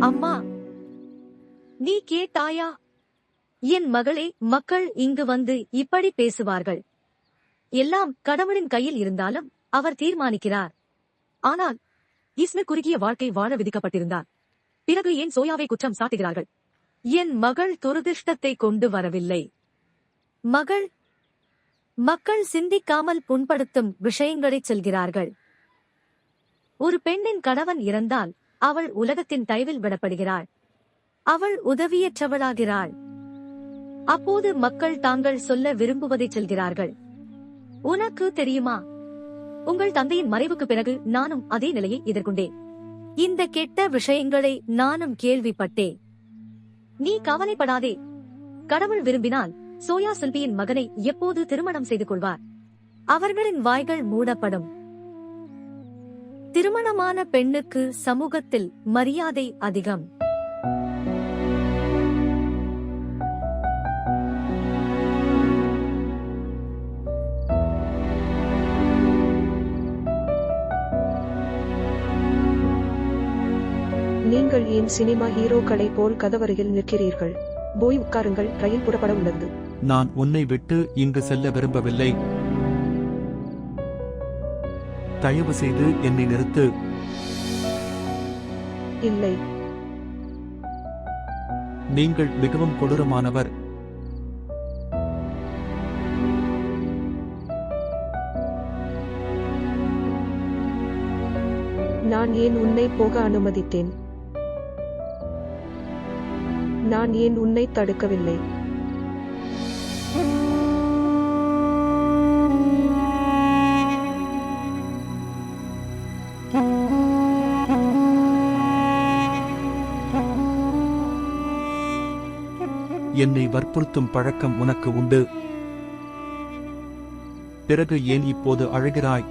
அம்மா, நீ கேட்டாயா? என் மகளே, மக்கள் இங்கு வந்து இப்படி பேசுவார்கள். எல்லாம் கடவுளின் கையில் இருந்தாலும் அவர் தீர்மானிக்கிறார். ஆனால் இஸ்மிர் குறுகிய வாழ்க்கை வாழ விதிக்கப்பட்டிருந்தார். பிறகு ஏன் சோயாவை குற்றம் சாட்டுகிறார்கள்? என் மகள் துரதிர்ஷ்டத்தை கொண்டு வரவில்லை. மக்கள் சிந்திக்காமல் புண்படுத்தும் விஷயங்களைச் சொல்கிறார்கள். ஒரு பெண்ணின் கணவன் இறந்தால் அவள் உலகத்தின் தயவில் விடப்படுகிறாள். அவள் உதவியற்றவளாகிறாள். அப்போது மக்கள் தாங்கள் சொல்ல விரும்புவதைச் சொல்கிறார்கள். உனக்கு தெரியுமா, உங்கள் தந்தையின் மறைவுக்கு பிறகு நானும் அதே நிலையை எதிர்கொண்டேன். இந்த கெட்ட விஷயங்களை நானும் கேள்விப்பட்டேன். நீ கவலைப்படாதே. கடவுள் விரும்பினால் சோயா சில்பியின் மகனை எப்போது திருமணம் செய்து கொள்வார். அவர்களின் வாய்கள் மூடப்படும். திருமணமான பெண்ணுக்கு சமூகத்தில் மரியாதை அதிகம். நீங்கள் ஏன் சினிமா ஹீரோக்களை போல் கதவருகில் நிற்கிறீர்கள்? போய் உட்காருங்கள், ரயில் புறப்பட உள்ளது. நான் உன்னை விட்டு இங்கு செல்ல விரும்பவில்லை. தயவு செய்து என்னை நிறுத்து. இல்லை, நீங்கள் மிகவும் கொடூரமானவர். நான் ஏன் உன்னை போக அனுமதித்தேன்? நான் ஏன் உன்னை தடுக்கவில்லை? என்னை வற்புறுத்தும் பழக்கம் உனக்கு உண்டு. பிறகு ஏன் இப்போது அழுகிறாய்?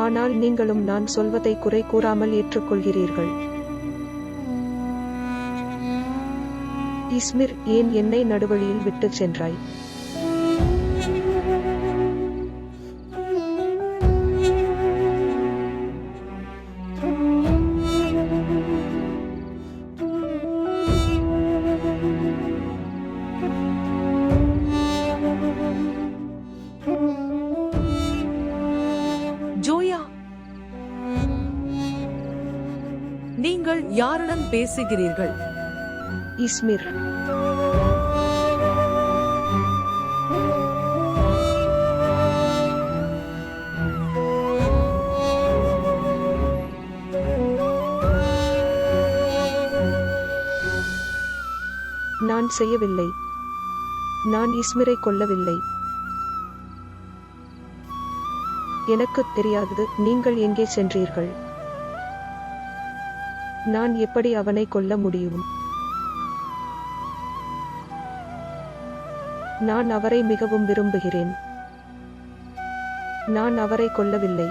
ஆனால் நீங்களும் நான் சொல்வதை குறை கூறாமல் ஏற்றுக்கொள்கிறீர்கள். இஸ்மிர், ஏன் என்னை நடுவழியில் விட்டுச் சென்றாய்? ஜோயா, நீங்கள் யாருடன் பேசுகிறீர்கள்? இஸ்மிர், நான் செய்யவில்லை. நான் இஸ்மிரை கொல்லவில்லை. எனக்குத் தெரியாதது. நீங்கள் எங்கே சென்றீர்கள்? நான் எப்படி அவனை கொல்ல முடியும்? நான் அவரை மிகவும் விரும்புகிறேன். நான் அவரை கொல்லவில்லை.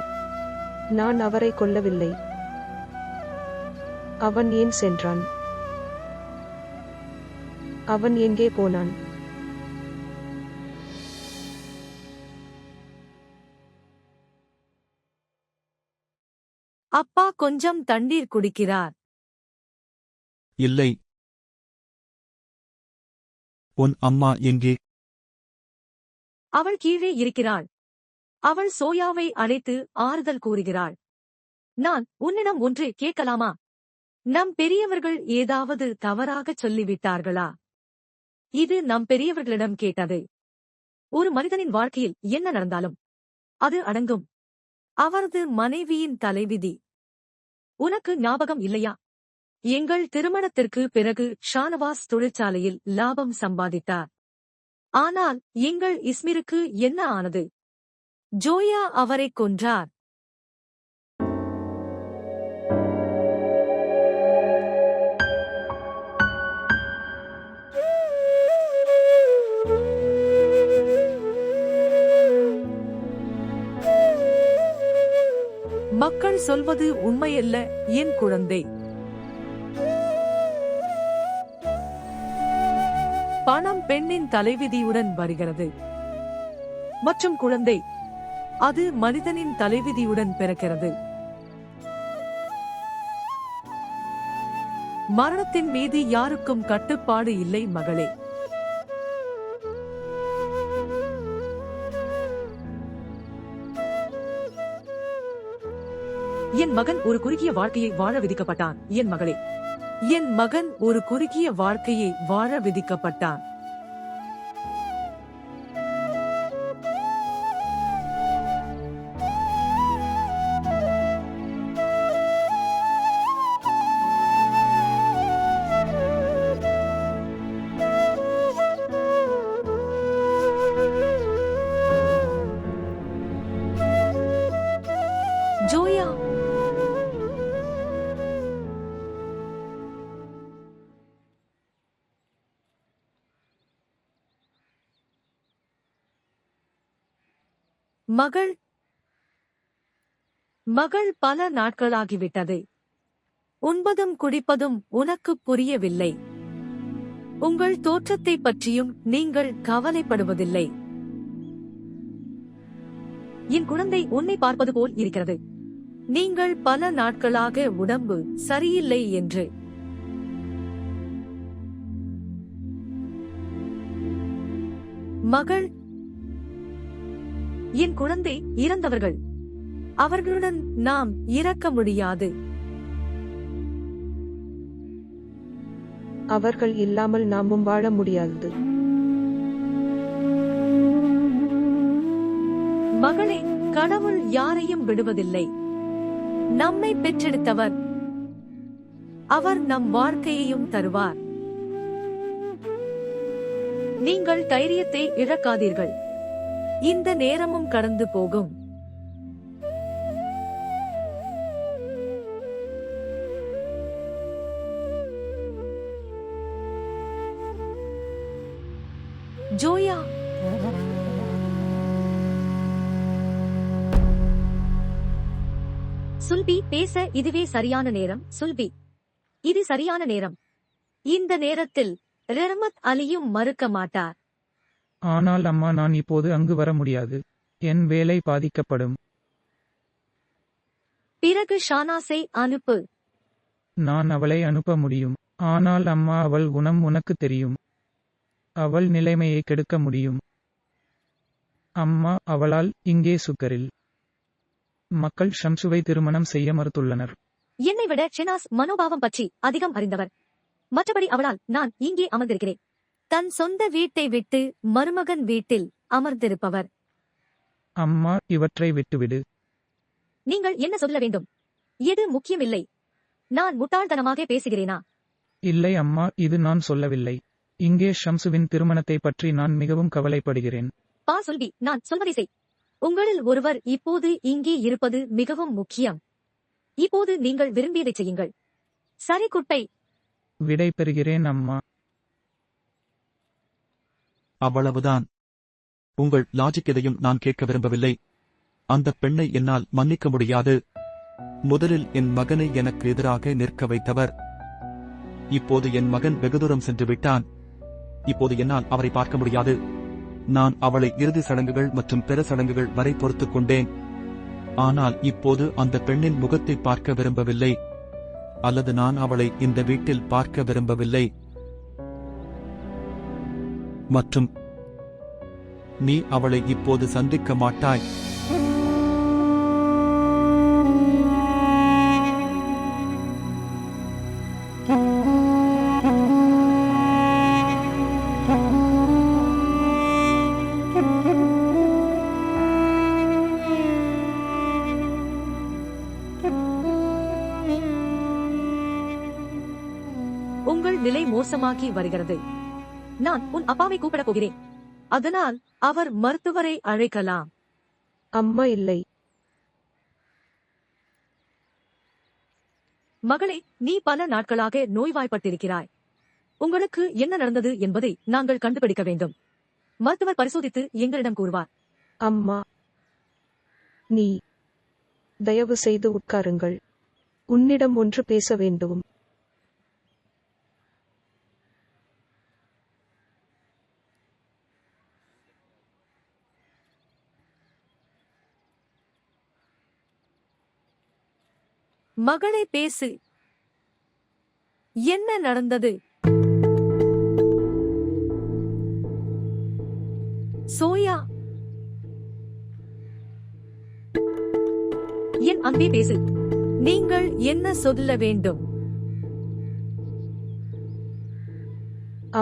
நான் அவரை கொல்லவில்லை. அவன் ஏன் சென்றான்? அவன் எங்கே போனான்? அப்பா கொஞ்சம் தண்ணீர் குடிக்கிறார். இல்லை. உன் அம்மா எங்கே? அவள் கீழே இருக்கிறாள். அவள் சோயாவை அழைத்து ஆறுதல் கூறுகிறாள். நான் உன்னிடம் ஒன்று கேட்கலாமா? நம் பெரியவர்கள் ஏதாவது தவறாகச் சொல்லிவிட்டார்களா? இது நம் பெரியவர்களிடம் கேட்டது. ஒரு மனிதனின் வாழ்க்கையில் என்ன நடந்தாலும் அது அடங்கும். அவரது மனைவியின் தலைவிதி. உனக்கு ஞாபகம் இல்லையா? எங்கள் திருமணத்திற்கு பிறகு ஷானவாஸ் தொழிற்சாலையில் லாபம் சம்பாதித்தார். ஆனால் எங்கள் இஸ்மிருக்கு என்ன ஆனது? ஜோயா அவரைக் கொன்றார். மக்கள் சொல்வது உண்மையல்ல என் குழந்தை. பணம் பெண்ணின் தலைவிதியுடன் வருகிறது. மற்றும் குழந்தை, அது மனிதனின் தலைவிதியுடன் பிறக்கிறது. மரணத்தின் மீது யாருக்கும் கட்டுப்பாடு இல்லை மகளே. என் மகன் ஒரு குறுகிய வாழ்க்கையை வாழ விதிக்கப்பட்டான். என் மகளே, என் மகன் ஒரு குறுகிய வாழ்க்கையை வாழ விதிக்கப்பட்டான். ஜோயா, மகள் பல நாட்களாகிவிட்டது. உண்பதும் குடிப்பதும் உனக்கு புரியவில்லை. உங்கள் தோற்றத்தைப் பற்றியும் நீங்கள் கவலைப்படுவதில்லை. என் குழந்தை உன்னை பார்ப்பது போல் இருக்கிறது. நீங்கள் பல நாட்களாக உடம்பு சரியில்லை என்று. மகள், என் குழந்தை, இறந்தவர்கள், அவர்களுடன் நாம் இறக்க முடியாது. அவர்கள் இல்லாமல் நாமும் வாழ முடியாது. மகளே, கடவுள் யாரையும் விடுவதில்லை. நம்மை பெற்றெடுத்தவர், அவர் நம் வாழ்க்கையையும் தருவார். நீங்கள் தைரியத்தை இழக்காதீர்கள். இந்த நேரமும் கடந்து போகும். ஜோயா, சுல்பி, பேச இதுவே சரியான நேரம். சுல்பி, இது சரியான நேரம். இந்த நேரத்தில் ரெஹ்மத் அலியும் மறுக்க மாட்டார். ஆனால் அம்மா, நான் இப்போது அங்கு வர முடியாது. என் வேலை பாதிக்கப்படும். பிறகு ஷானாஸை அனுப்பு. நான் அவளை அனுப்ப முடியும். ஆனால் அம்மா, அவள் குணம் உனக்கு தெரியும். அவள் நிலைமையை கெடுக்க முடியும். அம்மா, அவளால் இங்கே சுக்கரில் மக்கள் ஷம்சுவை திருமணம் செய்ய மறுத்துள்ளனர். என்னை விட ஷெனாஸ் மனோபாவம் பற்றி அதிகம் அறிந்தவர். மற்றபடி அவளால் நான் இங்கே அமர்ந்திருக்கிறேன். தன் சொந்த வீட்டை விட்டு மருமகன் வீட்டில் அமர்ந்திருப்பவர். அம்மா, இவற்றை விட்டுவிடு. நீங்கள் என்ன சொல்ல வேண்டும்? எது முக்கியமில்லை. நான் முட்டாள்தனமாக பேசுகிறேனா? இல்லை அம்மா, இது நான் சொல்லவில்லை. இங்கே ஷம்சுவின் திருமணத்தை பற்றி நான் மிகவும் கவலைப்படுகிறேன். பா சுல்பி, நான் சொல்வதை செய். உங்களில் ஒருவர் இப்போது இங்கே இருப்பது மிகவும் முக்கியம். இப்போது நீங்கள் விரும்பியதைச் செய்யுங்கள். சரி குட்டை. விடை பெறுகிறேன் அம்மா. அவ்வளவுதான். உங்கள் லாஜிக் எதையும் நான் கேட்க விரும்பவில்லை. அந்த பெண்ணை என்னால் மன்னிக்க முடியாது. முதலில் என் மகனை எனக்கு எதிராக நிற்க வைத்தவர். இப்போது என் மகன் வெகு தூரம் சென்று விட்டான். இப்போது என்னால் அவரை பார்க்க முடியாது. நான் அவளை இறுதி சடங்குகள் மற்றும் பிற சடங்குகள் வரை பொறுத்துக் கொண்டேன். ஆனால் இப்போது அந்த பெண்ணின் முகத்தை பார்க்க விரும்பவில்லை, அல்லது நான் அவளை இந்த வீட்டில் பார்க்க விரும்பவில்லை. மற்றும் நீ அவளை இப்போது சந்திக்க மாட்டாய். உங்கள் நிலை மோசமாகி வருகிறது. நான் உன் அப்பாவை கூப்பிடப் போகிறேன். அதனால் அவர் மருத்துவரை அழைக்கலாம். அம்மா இல்லை. மகளே, நீ பல நாட்களாக நோய்வாய்ப்பட்டிருக்கிறாய். உங்களுக்கு என்ன நடந்தது என்பதை நாங்கள் கண்டுபிடிக்க வேண்டும். மருத்துவர் பரிசோதித்து எங்களிடம் கூறுவார். அம்மா, நீ தயவு செய்து உட்காருங்கள். உன்னிடம் ஒன்று பேச வேண்டும். மகளே, பேசு. என்ன நடந்தது? சோயா, என் அன்பே, பேசு. நீங்கள் என்ன சொல்ல வேண்டும்?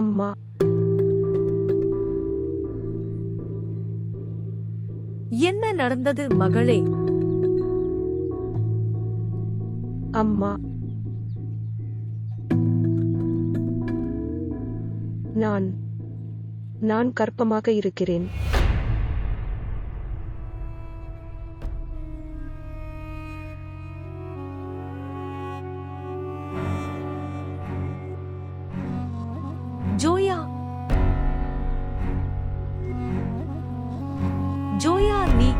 அம்மா, என்ன நடந்தது மகளே? அம்மா, நான் கர்ப்பமாக இருக்கிறேன். ஜோயா, நீ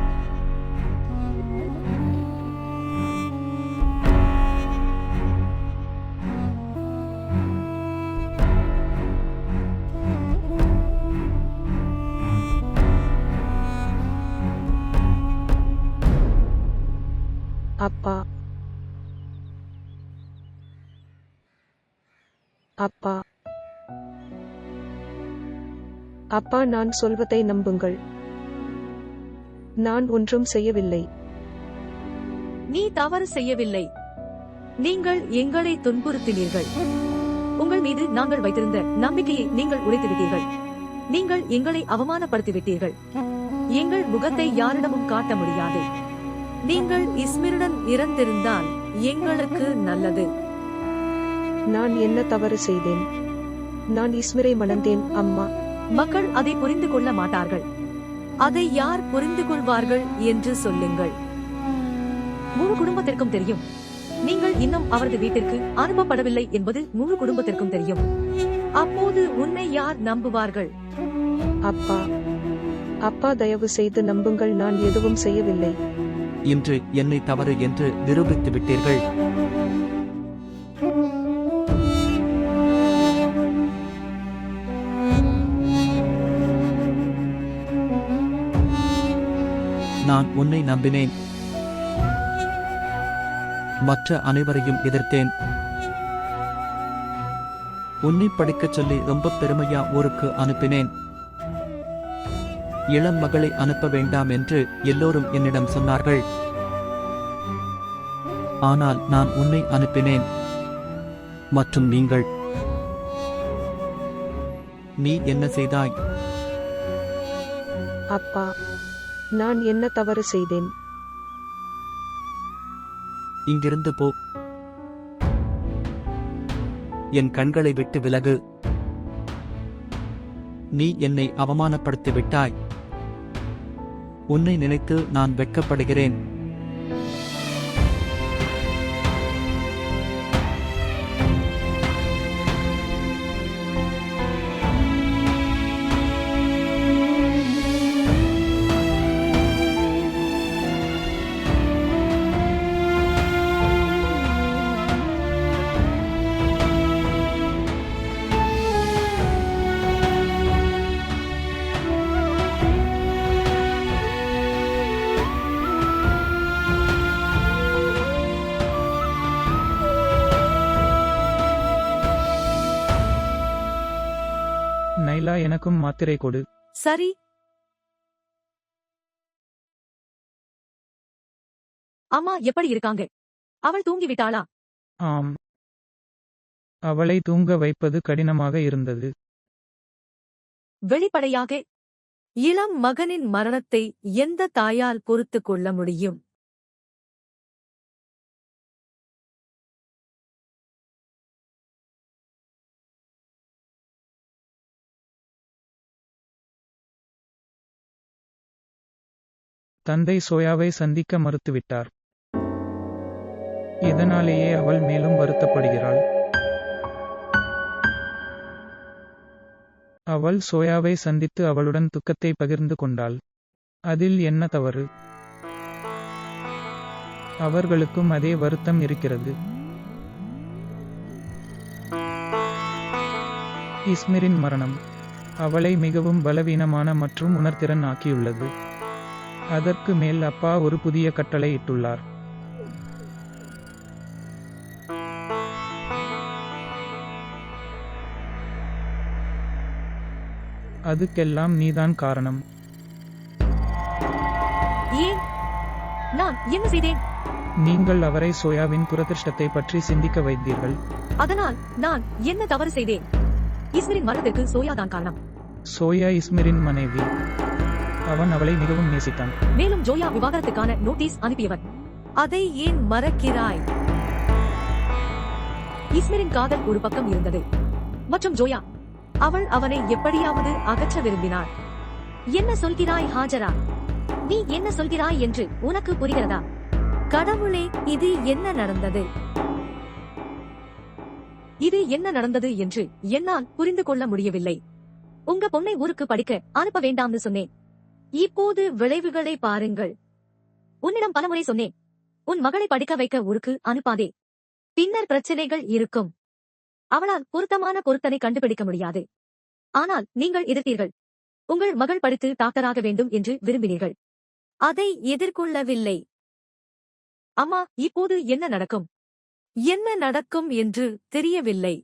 அப்பா, அப்பா, அப்பா, நான் சொல்வதை நம்புங்கள். நான் ஒன்றும் செய்யவில்லை. நீ தவறு செய்யவில்லை. நீங்கள் எங்களை துன்புறுத்தினீர்கள். உங்கள் மீது நாங்கள் வைத்திருந்த நம்பிக்கையை நீங்கள் உடைத்துவிட்டீர்கள். நீங்கள் எங்களை அவமானப்படுத்திவிட்டீர்கள். எங்கள் முகத்தை யாரிடமும் காட்ட முடியாது. நீங்கள் இஸ்மிருடன் இறந்திருந்தால் எங்களுக்கு நல்லது. நான் என்ன தவறு செய்தேன்? நான் இஸ்மிரை மணந்தேன், அம்மா. மக்கள் அதை புரிந்து கொள்ள மாட்டார்கள். அதை யார் புரிந்து கொள்வார்கள் என்று சொல்லுங்கள். முழு குடும்பத்திற்கும் தெரியும். நீங்கள் இன்னும் அவரது வீட்டிற்கு அனுப்பப்படவில்லை என்பது முழு குடும்பத்திற்கும் தெரியும். அப்போது உன்னை யார் நம்புவார்கள்? அப்பா, அப்பா, தயவு செய்து நம்புங்கள். நான் எதுவும் செய்யவில்லை. இன்று என்னை தவறு என்று நிரூபித்து விட்டீர்கள். நான் உன்னை நம்பினேன். மற்ற அனைவரையும் எதிர்த்தேன். உன்னை படிக்கச் சொல்லி ரொம்ப பெருமையா ஊருக்கு அனுப்பினேன். இளம் மகளை அனுப்ப வேண்டாம் என்று எல்லோரும் என்னிடம் சொன்னார்கள். ஆனால் நான் உன்னை அனுப்பினேன். மற்றும் நீ என்ன செய்தாய்? அப்பா, நான் என்ன தவறு செய்தேன்? இங்கிருந்து போ. என் கண்களை விட்டு விலகு. நீ என்னை அவமானப்படுத்தி விட்டாய். உன்னை நினைத்து நான் வெட்கப்படுகிறேன். அவளுக்கும் மாத்திரை கொடு. சரி. அம்மா எப்படி இருக்காங்க? அவள் தூங்கிவிட்டாளா? ஆம். அவளை தூங்க வைப்பது கடினமாக இருந்தது. வெளிப்படையாக இளம் மகனின் மரணத்தை எந்த தாயால் பொறுத்துக் கொள்ள முடியும்? தந்தை சோயாவை சந்திக்க மறுத்துவிட்டார். இதனாலேயே அவள் மேலும் வருத்தப்படுகிறாள். அவள் சோயாவை சந்தித்து அவளுடன் துக்கத்தை பகிர்ந்து கொண்டாள். அதில் என்ன தவறு? அவர்களுக்கும் அதே வருத்தம் இருக்கிறது. இஸ்மிரின் மரணம் அவளை மிகவும் பலவீனமான மற்றும் உணர்திறன் ஆக்கியுள்ளது. அதற்கு மேல் அப்பா ஒரு புதிய கட்டளை இட்டுள்ளார். அதுக்கெல்லாம் நீதான் காரணம். ஏன்? நான் என்ன செய்தேன்? நீங்கள் அவரை சோயாவின் துரதிர்ஷ்டத்தை பற்றி சிந்திக்க வைத்தீர்கள். அதனால் நான் என்ன தவறு செய்தேன்? இஸ்மிரின் மரணத்திற்கு சோயா தான் காரணம். சோயா இஸ்மிரின் மனைவி. அவன் அவளை மிகவும் நேசித்தான். மேலும் ஜோயா விவாகரத்துக்கான நோட்டீஸ் அனுப்பியவர். அதை ஏன் மறக்கிறாய்? இஸ்மிரின் காதல் ஒரு பக்கம் இருந்தது மற்றும் ஜோயா அவள் அவனை எப்படியாவது அகற்ற விரும்பினாள். என்ன சொல்கிறாய் ஹாஜரா? நீ என்ன சொல்கிறாய் என்று உனக்கு புரிகிறதா? கடவுளே, இது என்ன நடந்தது? இது என்ன நடந்தது என்று என்னால் புரிந்து கொள்ள முடியவில்லை. உங்க பொண்ணை ஊருக்கு படிக்க அனுப்ப வேண்டாம்னு சொன்னேன். இப்போது விளைவுகளை பாருங்கள். உன்னிடம் பலமுறை சொன்னேன், உன் மகளை படிக்க வைக்க ஊருக்கு அனுப்பாதே, பின்னர் பிரச்சனைகள் இருக்கும். அவளால் பொருத்தமான பொருத்தனை கண்டுபிடிக்க முடியாது. ஆனால் நீங்கள் எதிர்த்தீர்கள். உங்கள் மகள் படித்து டாக்டராக வேண்டும் என்று விரும்பினீர்கள். அதை எதிர்கொள்ளவில்லை. அம்மா, இப்போது என்ன நடக்கும்? என்ன நடக்கும் என்று தெரியவில்லை.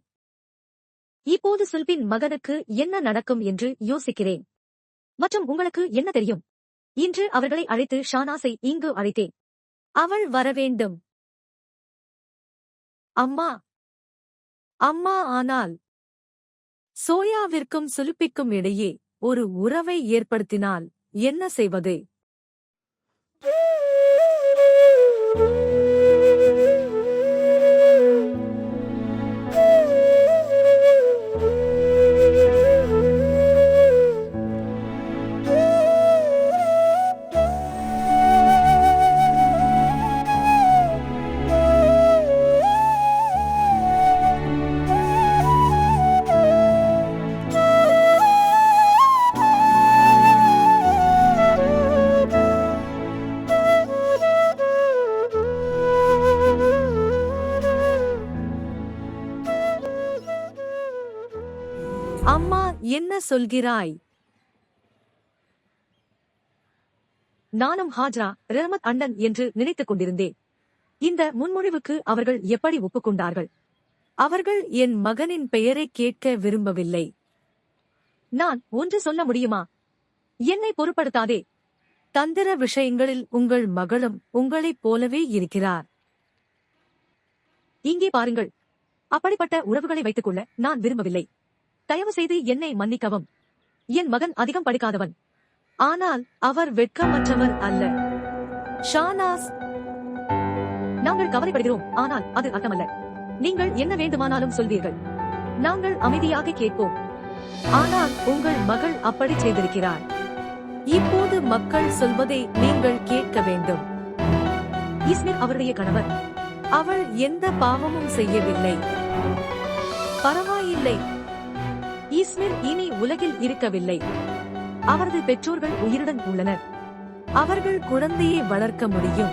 இப்போது சுல்பின் மகனுக்கு என்ன நடக்கும் என்று யோசிக்கிறேன். மற்றும் உங்களுக்கு என்ன தெரியும்? இன்று அவர்களை அழைத்து ஷானாஸை இங்கு அழைத்தேன். அவள் வரவேண்டும். அம்மா, அம்மா, ஆனால் சோயாவிற்கும் சுலுப்பிக்கும் இடையே ஒரு உறவை ஏற்படுத்தினால் என்ன செய்வது? அம்மா, என்ன சொல்கிறாய்? நானும் ஹாஜ்ரா ரஹ்மத் அண்ணன் என்று நினைத்துக் கொண்டிருந்தேன். இந்த முன்மொழிவுக்கு அவர்கள் எப்படி ஒப்புக்கொண்டார்கள்? அவர்கள் என் மகனின் பெயரை கேட்க விரும்பவில்லை. நான் ஒன்று சொல்ல முடியுமா? என்னை பொருட்படுத்தாதே. தந்திர விஷயங்களில் உங்கள் மகளும் உங்களைப் போலவே இருக்கிறார். இங்கே பாருங்கள், அப்படிப்பட்ட உறவுகளை வைத்துக் கொள்ள நான் விரும்பவில்லை. தயவு செய்து என்னை மன்னிக்கவும். என் மகன் அதிகம் படிக்காதவன், ஆனால் அவர் வெட்கமற்றவர் அல்ல. ஷானாஸ், நாங்கள் கவலைப்படுகிறோம், ஆனால் அது அர்த்தமல்ல. நீங்கள் என்ன வேண்டுமானாலும் சொல்வீர்கள், நாங்கள் அமைதியாக கேட்போம். ஆனால் உங்கள் மகள் அப்படி செய்திருக்கிறார். இப்போது மக்கள் சொல்வதை நீங்கள் கேட்க வேண்டும். இஸ்மிர் அவருடைய கணவர். அவள் எந்த பாவமும் செய்யவில்லை. பரவாயில்லை, இஸ்மிர் இனி உலகில் இருக்கவில்லை. அவரது பெற்றோர்கள் உயிருடன் உள்ளனர். அவர்கள் குழந்தையை வளர்க்க முடியும்.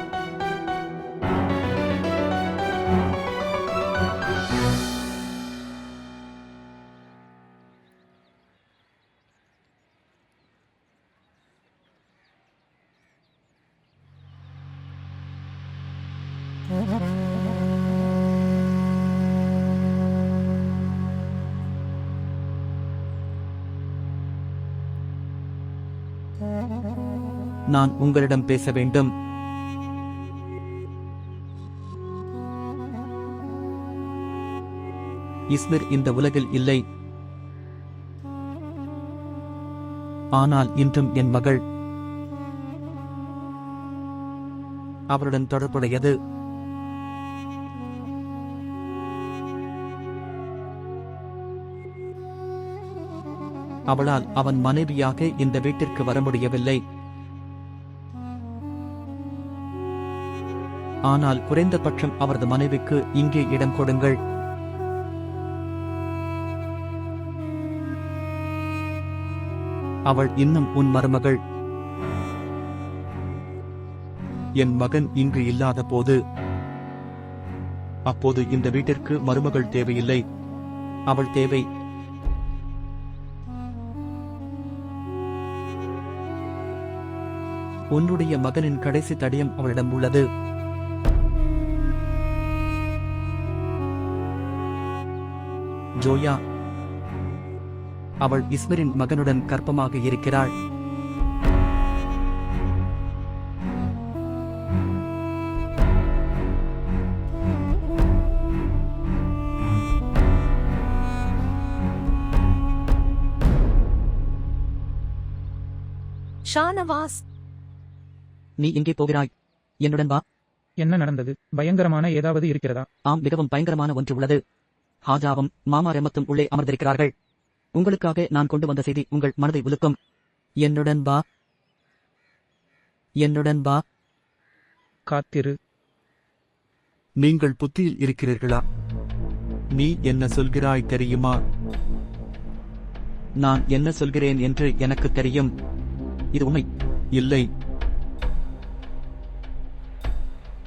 நான் உங்களிடம் பேச வேண்டும். இஸ்மிர் இந்த உலகில் இல்லை. ஆனால் இன்றும் என் மகள் அவருடன் தொடர்புடையது. அவளால் அவன் மனைவியாக இந்த வீட்டிற்கு வர முடியவில்லை. ஆனால் குறைந்தபட்சம் அவரது மனைவிக்கு இங்கே இடம் கொடுங்கள். அவள் இன்னும் உன் மருமகள். என் மகன் இங்கு இல்லாத போது, அப்போது இந்த வீட்டிற்கு மருமகள் தேவையில்லை, அவள் தேவை. உன்னுடைய மகனின் கடைசி தடயம் அவளிடம் உள்ளது. ஜோயா, அவள் இஸ்மிரின் மகனுடன் கர்ப்பமாக இருக்கிறாள். ஷானவாஸ், நீ எங்கே போகிறாய்? என்னுடன் வா. என்ன நடந்தது? பயங்கரமான ஏதாவது இருக்கிறதா? ஆம், மிகவும் பயங்கரமான ஒன்று உள்ளது. ஹாஜாவும் மாமா ரெமத்தும் உள்ளே அமர்ந்திருக்கிறார்கள். உங்களுக்காக நான் கொண்டு வந்த செய்தி உங்கள் மனதை உலுக்கும். என்னுடன் வா, என்னுடன் வா. காத்திரு. நீங்கள் புத்தியில் இருக்கிறீர்களா? நீ என்ன சொல்கிறாய் தெரியுமா? நான் என்ன சொல்கிறேன் என்று எனக்கு தெரியும். இது உண்மை. இல்லை,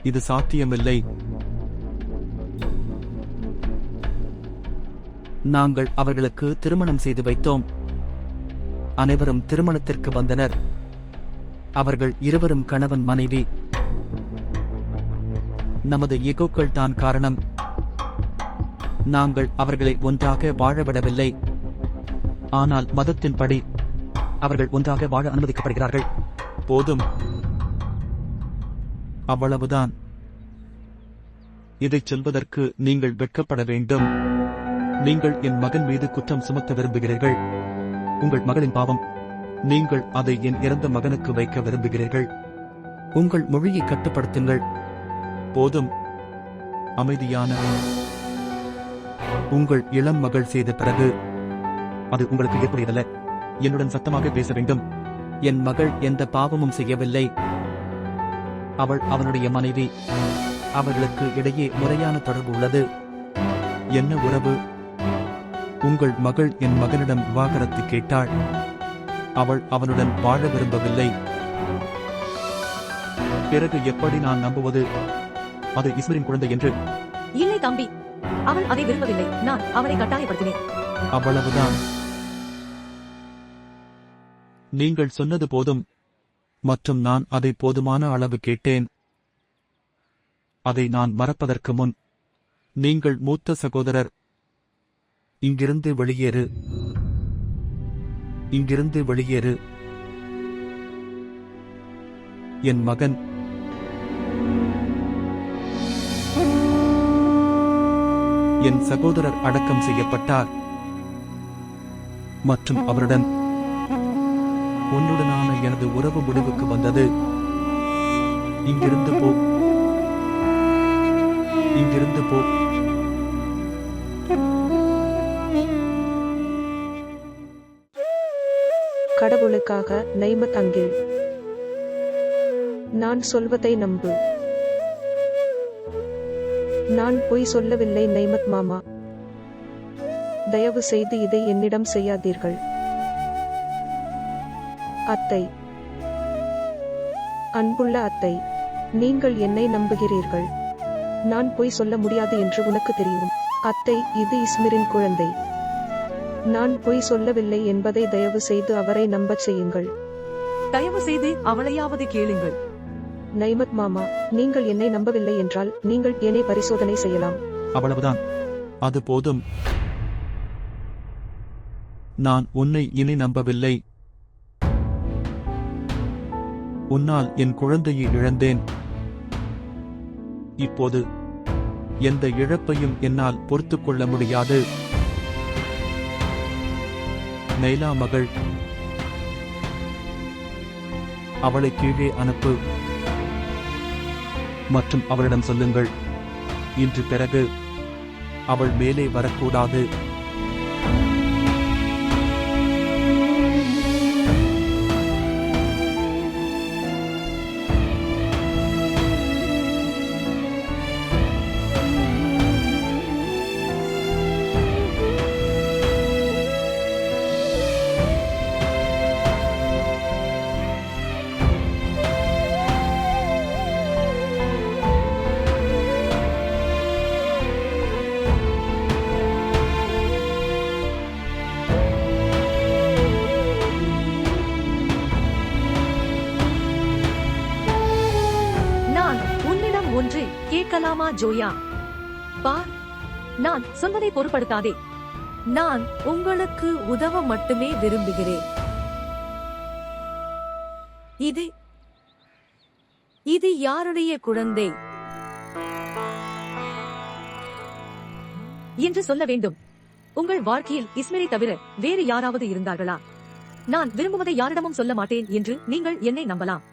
இது சாத்தியமில்லை. நாங்கள் அவர்களுக்கு திருமணம் செய்து வைத்தோம். அனைவரும் திருமணத்திற்கு வந்தனர். அவர்கள் இருவரும் கணவன் மனைவி. நமது ஈகோக்கள் தான் காரணம். நாங்கள் அவர்களை ஒன்றாக வாழவிடவில்லை. ஆனால் மதத்தின்படி அவர்கள் ஒன்றாக வாழ அனுமதிக்கப்படுகிறார்கள். போதும், அவ்வளவுதான். இதைச் சொல்வதற்கு நீங்கள் வெட்கப்பட வேண்டும். நீங்கள் என் மகன் மீது குற்றம் சுமத்த விரும்புகிறீர்கள். உங்கள் மகளின் பாவம். நீங்கள் அதை என் இறந்த மகனுக்கு வைக்க விரும்புகிறீர்கள். உங்கள் மொழியை கட்டுப்படுத்துங்கள். போதும், அமைதியான. உங்கள் இளம் மகள் செய்த பிறகு அது உங்களுக்கு ஏற்புடையதல்ல. என்னுடன் சத்தமாக பேச வேண்டும். என் மகள் எந்த பாவமும் செய்யவில்லை. அவள் அவனுடைய மனைவி. அவர்களுக்கு இடையே முறையான தொடர்பு உள்ளது. என்ன உறவு? உங்கள் மகள் என் மகனிடம் விவாகரத்து கேட்டாள். அவள் அவனுடன் வாழ விரும்பவில்லை. பிறகு எப்படி நான் நம்புவது அது இஸ்மரின் குழந்தை என்று? இல்லை தம்பி, அவள் அதை விரும்பவில்லை. நான் அவளை கட்டாயப்படுத்தினேன். அவ்வளவுதான். நீங்கள் சொன்னது போதும். மற்றும் நான் அதை போதுமான அளவு கேட்டேன். அதை நான் மறப்பதற்கு முன், நீங்கள் மூத்த சகோதரர், இங்கிருந்து வெளியேறு. இங்கிருந்து வெளியேறு. என் மகன் என் சகோதரர் அடக்கம் செய்யப்பட்டார். மற்றும் அவருடன் உன்னுடனான எனது உறவு முடிவுக்கு வந்தது. இங்கிருந்து போ. இங்கிருந்து போ. கடவுளுக்காக நைமத் அங்கிள், நான் சொல்வதை நம்பு. நான் பொய் சொல்லவில்லை நைமத் மாமா. தயவு செய்து இதை என்னிடம் செய்யாதீர்கள். அத்தை, அன்புள்ள அத்தை, நீங்கள் என்னை நம்புகிறீர்கள். நான் பொய் சொல்ல முடியாது என்று உனக்கு தெரியும். அத்தை, இது இஸ்மிரின் குழந்தை. நான் பொய் சொல்லவில்லை என்பதை தயவு செய்து அவரை நம்பச் செய்யுங்கள். தயவு செய்து அவளையாவது கேளுங்கள். நைமத் மாமா, நீங்கள் என்னை நம்பவில்லை என்றால் நீங்கள் என்னை பரிசோதனை செய்யலாம். அவ்வளவுதான். அது போதும். நான் உன்னை இனி நம்பவில்லை. உன்னால் என் குழந்தையை இழந்தேன். இப்போது எந்த இழப்பையும் என்னால் பொறுத்துக் கொள்ள முடியாது. நைலா மகள், அவளை கீழே அனுப்பு மற்றும் அவளிடம் சொல்லுங்கள், இன்று பிறகு அவள் மேலே வரக்கூடாது. ஒன்று கேட்கலாமா ஜோயா? பார், நான் சொல்வதை பொருட்படுத்தாதே. நான் உங்களுக்கு உதவ மட்டுமே விரும்புகிறேன். இது யாருடைய குழந்தை என்று சொல்ல வேண்டும். உங்கள் வாழ்க்கையில் இஸ்மரை தவிர வேறு யாராவது இருந்தார்களா? நான் விரும்புவதை யாரிடமும் சொல்ல மாட்டேன் என்று நீங்கள் என்னை நம்பலாம்.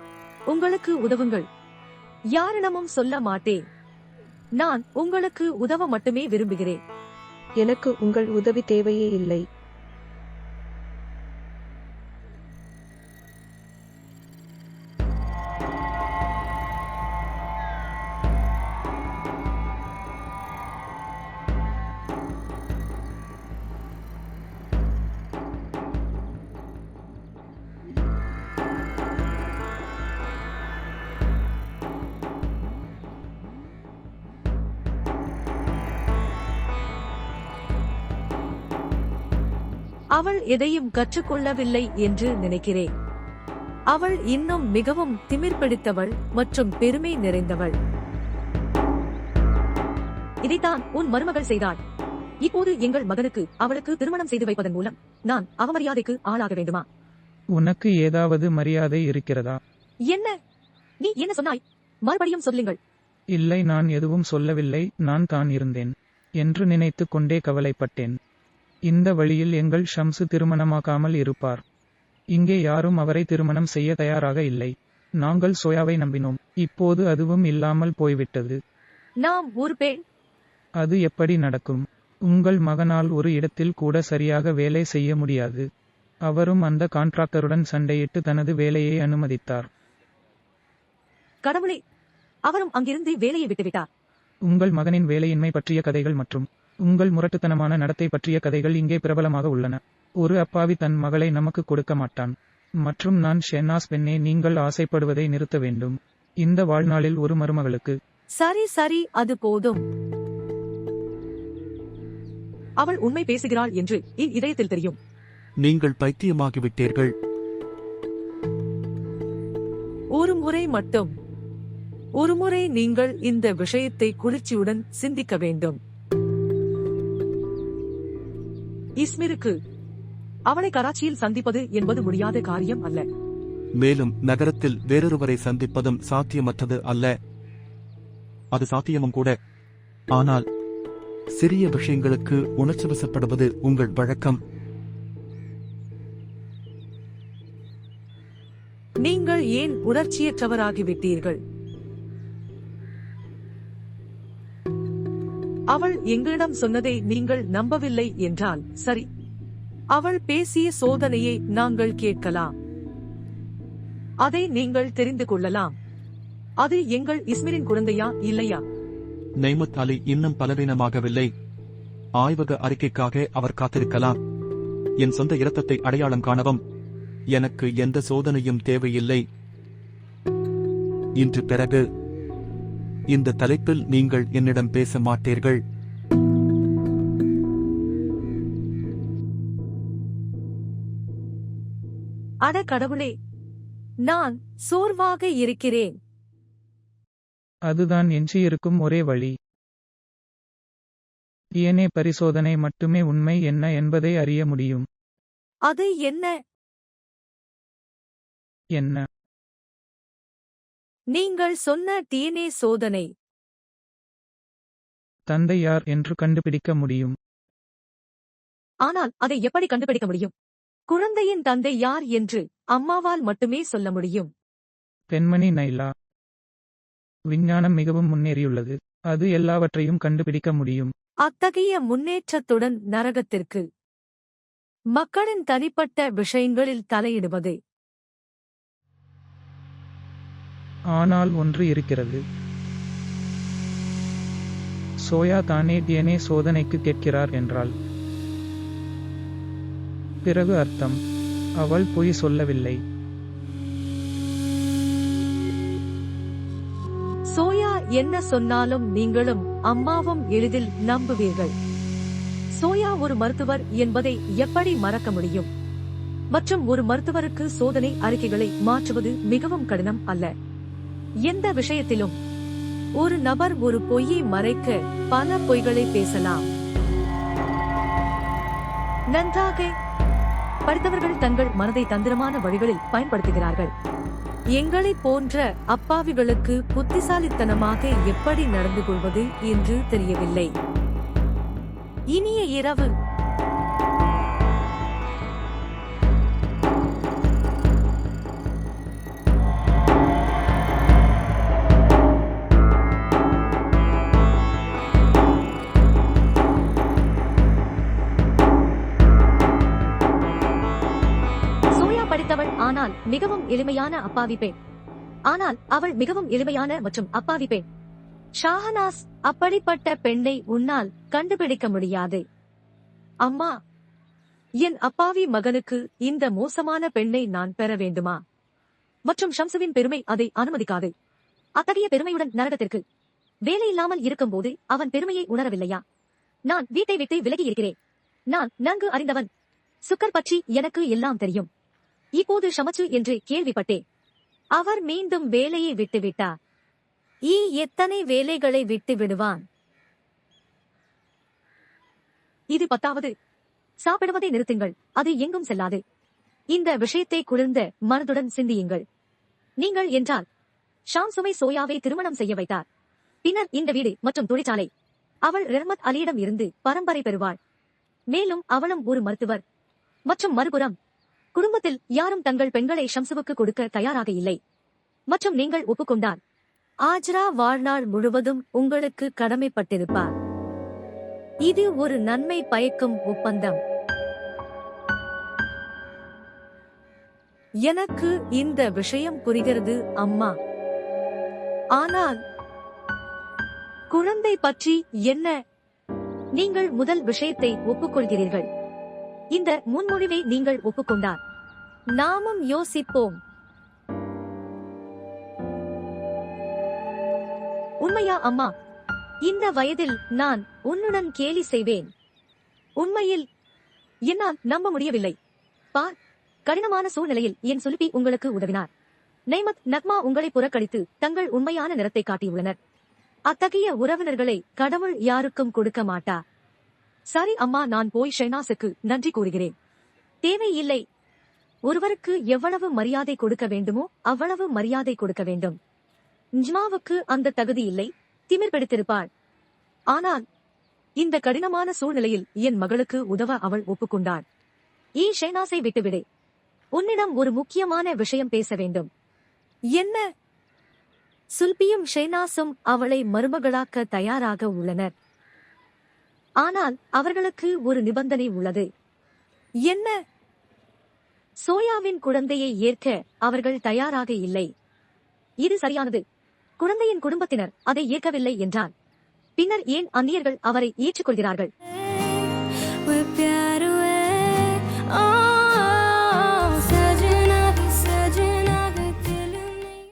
உங்களுக்கு உதவுங்கள். யாரிடமும் சொல்ல மாட்டேன். நான் உங்களுக்கு உதவ மட்டுமே விரும்புகிறேன். எனக்கு உங்கள் உதவி தேவையே இல்லை. அவள் எதையும் கற்றுக்கொள்ளவில்லை என்று நினைக்கிறேன். அவள் இன்னும் மிகவும் திமிர் பிடித்தவள் மற்றும் பெருமை நிறைந்தவள். இதைத்தான் உன் மருமகள் செய்தாள். இப்போது எங்கள் மகனுக்கு அவளுக்கு திருமணம் செய்து வைப்பதன் மூலம் நான் அவமரியாதைக்கு ஆளாக வேண்டுமா? உனக்கு ஏதாவது மரியாதை இருக்கிறதா? என்ன? நீ என்ன சொன்னாய்? மறுபடியும் சொல்லுங்கள். இல்லை, நான் எதுவும் சொல்லவில்லை. நான் தான் இருந்தேன் என்று நினைத்துக் கொண்டே கவலைப்பட்டேன். இந்த வழியில் எங்கள் ஷம்சு திருமணமாக்காமல் இருப்பார். இங்கே யாரும் அவரை திருமணம் செய்ய தயாராக இல்லை. நாங்கள் சோயாவை நம்பினோம். இப்போது அதுவும் இல்லாமல் போய்விட்டது. நாம் ஒரு பெண். அது எப்படி நடக்கும்? உங்கள் மகனால் ஒரு இடத்தில் கூட சரியாக வேலை செய்ய முடியாது. அவரும் அந்த கான்ட்ராக்டருடன் சண்டையிட்டு தனது வேலையை அனுமதித்தார். கடவுளே, அவரும் அங்கிருந்து வேலையை விட்டுவிட்டார். உங்கள் மகனின் வேலையின்மை பற்றிய கதைகள் மற்றும் உங்கள் முரட்டுத்தனமான நடத்தை பற்றிய கதைகள் இங்கே பிரபலமாக உள்ளன. ஒரு அப்பாவி தன் மகளை நமக்கு கொடுக்க மாட்டான். மற்றும் நான் ஷென்னாஸ் பெண்ணே, நீங்கள் ஆசைப்படுவதை நிறுத்த வேண்டும். இந்த வாழ்நாளில் ஒரு மருமகளுக்கு. சரி, அது போதும். அவள் உண்மை பேசுகிறாள் என்று என் இதயத்தில் தெரியும். நீங்கள் பைத்தியமாகிவிட்டீர்கள். ஒரு முறை நீங்கள் இந்த விஷயத்தை குளிர்ச்சியுடன் சிந்திக்க வேண்டும். இஸ்மிருக்கு அவளை கராச்சியில் சந்திப்பது என்பது முடியாத காரியம் அல்ல. மேலும் நகரத்தில் வேறொருவரை சந்திப்பதும் சாத்தியமற்றது அல்ல. அது சாத்தியமும் கூட. ஆனால் சிறிய விஷயங்களுக்கு உணர்ச்சிவசப்படுவது உங்கள் வழக்கம். நீங்கள் ஏன் உணர்ச்சியற்றவராகிவிட்டீர்கள்? அவள் எங்களிடம் சொன்னதை நீங்கள் நம்பவில்லை என்றால் சரி. அவள் பேசிய சோதனையை நாங்கள் கேட்கலாம். அதை நீங்கள் தெரிந்து கொள்ளலாம். அது எங்கள் இஸ்மிரின் குழந்தையா இல்லையா? நெய்மத் அலி இன்னும் பலவீனமாகவில்லை. ஆய்வக அறிக்கைக்காக அவர் காத்திருக்கலாம். என் சொந்த இரத்தத்தை அடையாளம் காணவும் எனக்கு எந்த சோதனையும் தேவையில்லை. இன்று பிறகு இந்த தலைப்பில் நீங்கள் என்னிடம் பேச மாட்டீர்கள். அட கடவுளே, நான் சோர்வாக இருக்கிறேன். அதுதான் எஞ்சியிருக்கும் ஒரே வழி. டிஎன்ஏ பரிசோதனை மட்டுமே உண்மை என்ன என்பதை அறிய முடியும். அது என்ன? நீங்கள் சொன்ன டிஎன்ஏ சோதனை. தந்தை யார் என்று கண்டுபிடிக்க முடியும். ஆனால் அதை எப்படி கண்டுபிடிக்க முடியும்? குழந்தையின் தந்தை யார் என்று அம்மாவால் மட்டுமே சொல்ல முடியும். பெண்மணி நைலா. விஞ்ஞானம் மிகவும் முன்னேறியுள்ளது. அது எல்லாவற்றையும் கண்டுபிடிக்க முடியும். அத்தகைய முன்னேற்றத்துடன் நரகத்திற்கு மக்களின் தனிப்பட்ட விஷயங்களில் தலையிடுவது. ஆனால் ஒன்று இருக்கிறது. சோயா தானே டிஎன்ஏ சோதனைக்கு கேட்கிறார் என்றால் பிறகு அர்த்தம் அவள் பொய் சொல்லவில்லை. சோயா என்ன சொன்னாலும் நீங்களும் அம்மாவும் எளிதில் நம்புவீர்கள். சோயா ஒரு மருத்துவர் என்பதை எப்படி மறக்க முடியும்? மற்றும் ஒரு மருத்துவருக்கு சோதனை அறிக்கைகளை மாற்றுவது மிகவும் கடினம் அல்ல. எந்த விஷயத்திலும் ஒரு நபர் ஒரு பொய்யை மறைக்க பல பொய்களை பேசலாம். நன்றாக படித்தவர்கள் தங்கள் மனதை தந்திரமான வழிகளில் பயன்படுத்துகிறார்கள். எங்களை போன்ற அப்பாவிகளுக்கு புத்திசாலித்தனமாக எப்படி நடந்து கொள்வது என்று தெரியவில்லை. இனிய இரவு. படித்தவள் ஆனால் மிகவும் எளிமையான அப்பாவி பெண். ஆனால் அவள் மிகவும் எளிமையான மற்றும் அப்பாவி பெண். ஷாஹனாஸ், அப்படிப்பட்ட பெண்ணை உன்னால் கண்டுபிடிக்க முடியாது. அம்மா, என் அப்பாவி மகனுக்கு இந்த மோசமான பெண்ணை நான் பெற வேண்டுமா? மற்றும் ஷம்சுவின் பெருமை அதை அனுமதிக்காது. அத்தகைய பெருமையுடன் நரகத்திற்கு. வேலையில்லாமல் இருக்கும்போது அவன் பெருமையை உணரவில்லையா? நான் வீட்டை விட்டு விலகி இருக்கிறேன். நான் நன்கு அறிந்தவன். சுக்கர் பற்றி எனக்கு எல்லாம் தெரியும். இப்போது ஷமச்சு என்று கேள்விப்பட்டேன். அவர் மீண்டும் வேலையை விட்டுவிட்டார். எத்தனை வேலைகளை விட்டு விடுவான்? இது 10வது. சாப்பிடுவதை நிறுத்துங்கள், அது எங்கும் செல்லாது. இந்த விஷயத்தை குளிர்ந்த மனதுடன் சிந்தியுங்கள். நீங்கள் என்றால் ஷாம்சுமை சோயாவை திருமணம் செய்ய வைத்தார். பின்னர் இந்த வீடு மற்றும் தொழிற்சாலை. அவள் ரெஹ்மத் அலியிடம் இருந்து பரம்பரை பெறுவாள். மேலும் அவளும் ஒரு மருத்துவர். மற்றும் மறுபுறம் குடும்பத்தில் யாரும் தங்கள் பெண்களை ஷம்சுவுக்கு கொடுக்க தயாராக இல்லை. மற்றும் நீங்கள் ஒப்புக்கொண்டால் ஆஜ்ரா வாழ்நாள் முழுவதும் உங்களுக்கு கடமைப்பட்டிருப்பார். இது ஒரு நன்மை பயக்கும் ஒப்பந்தம். எனக்கு இந்த விஷயம் புரிகிறது அம்மா. ஆனால் குழந்தை பற்றி என்ன? நீங்கள் முதல் விஷயத்தை ஒப்புக்கொள்கிறீர்கள். இந்த முன்மொழிவை நீங்கள் ஒப்புக்கொண்டார். நாமும் யோசிப்போம். உண்மையா அம்மா? இந்த வயதில் நான் உன்னுடன் கேலி செய்வேன். உண்மையில் என்னால் நம்ப முடியவில்லை. பார், கடினமான சூழ்நிலையில் என் சுலுப்பி உங்களுக்கு உதவினார். நெய்மத், நக்மா உங்களை புறக்கணித்து தங்கள் உண்மையான நிறத்தை காட்டியுள்ளனர். அத்தகைய உறவினர்களை கடவுள் யாருக்கும் கொடுக்க மாட்டார். சரி அம்மா, நான் போய் ஷெனாஸுக்கு நன்றி கூறுகிறேன். தேவையில்லை. ஒருவருக்கு எவ்வளவு மரியாதை கொடுக்க வேண்டுமோ அவ்வளவு மரியாதை கொடுக்க வேண்டும். நிஜ்மாவுக்கு அந்த தகுதி இல்லை, திமிர் பிடித்திருப்பாள். ஆனால் இந்த கடினமான சூழ்நிலையில் என் மகளுக்கு உதவ அவள் ஒப்புக்கொண்டாள். ஷெனாஸை விட்டுவிடு. உன்னிடம் ஒரு முக்கியமான விஷயம் பேச வேண்டும். என்ன? சுல்பியும் ஷெனாஸும் அவளை மருமகளாக்க தயாராக உள்ளனர். ஆனால் அவர்களுக்கு ஒரு நிபந்தனை உள்ளது. என்ன? சோயாவின் குழந்தையை ஏற்க அவர்கள் தயாராக இல்லை. இது சரியானது. குழந்தையின் குடும்பத்தினர் அதை ஏற்கவில்லை என்றால் பின்னர் ஏன் அந்நியர்கள் அவரை ஏற்றுக்கொள்கிறார்கள்?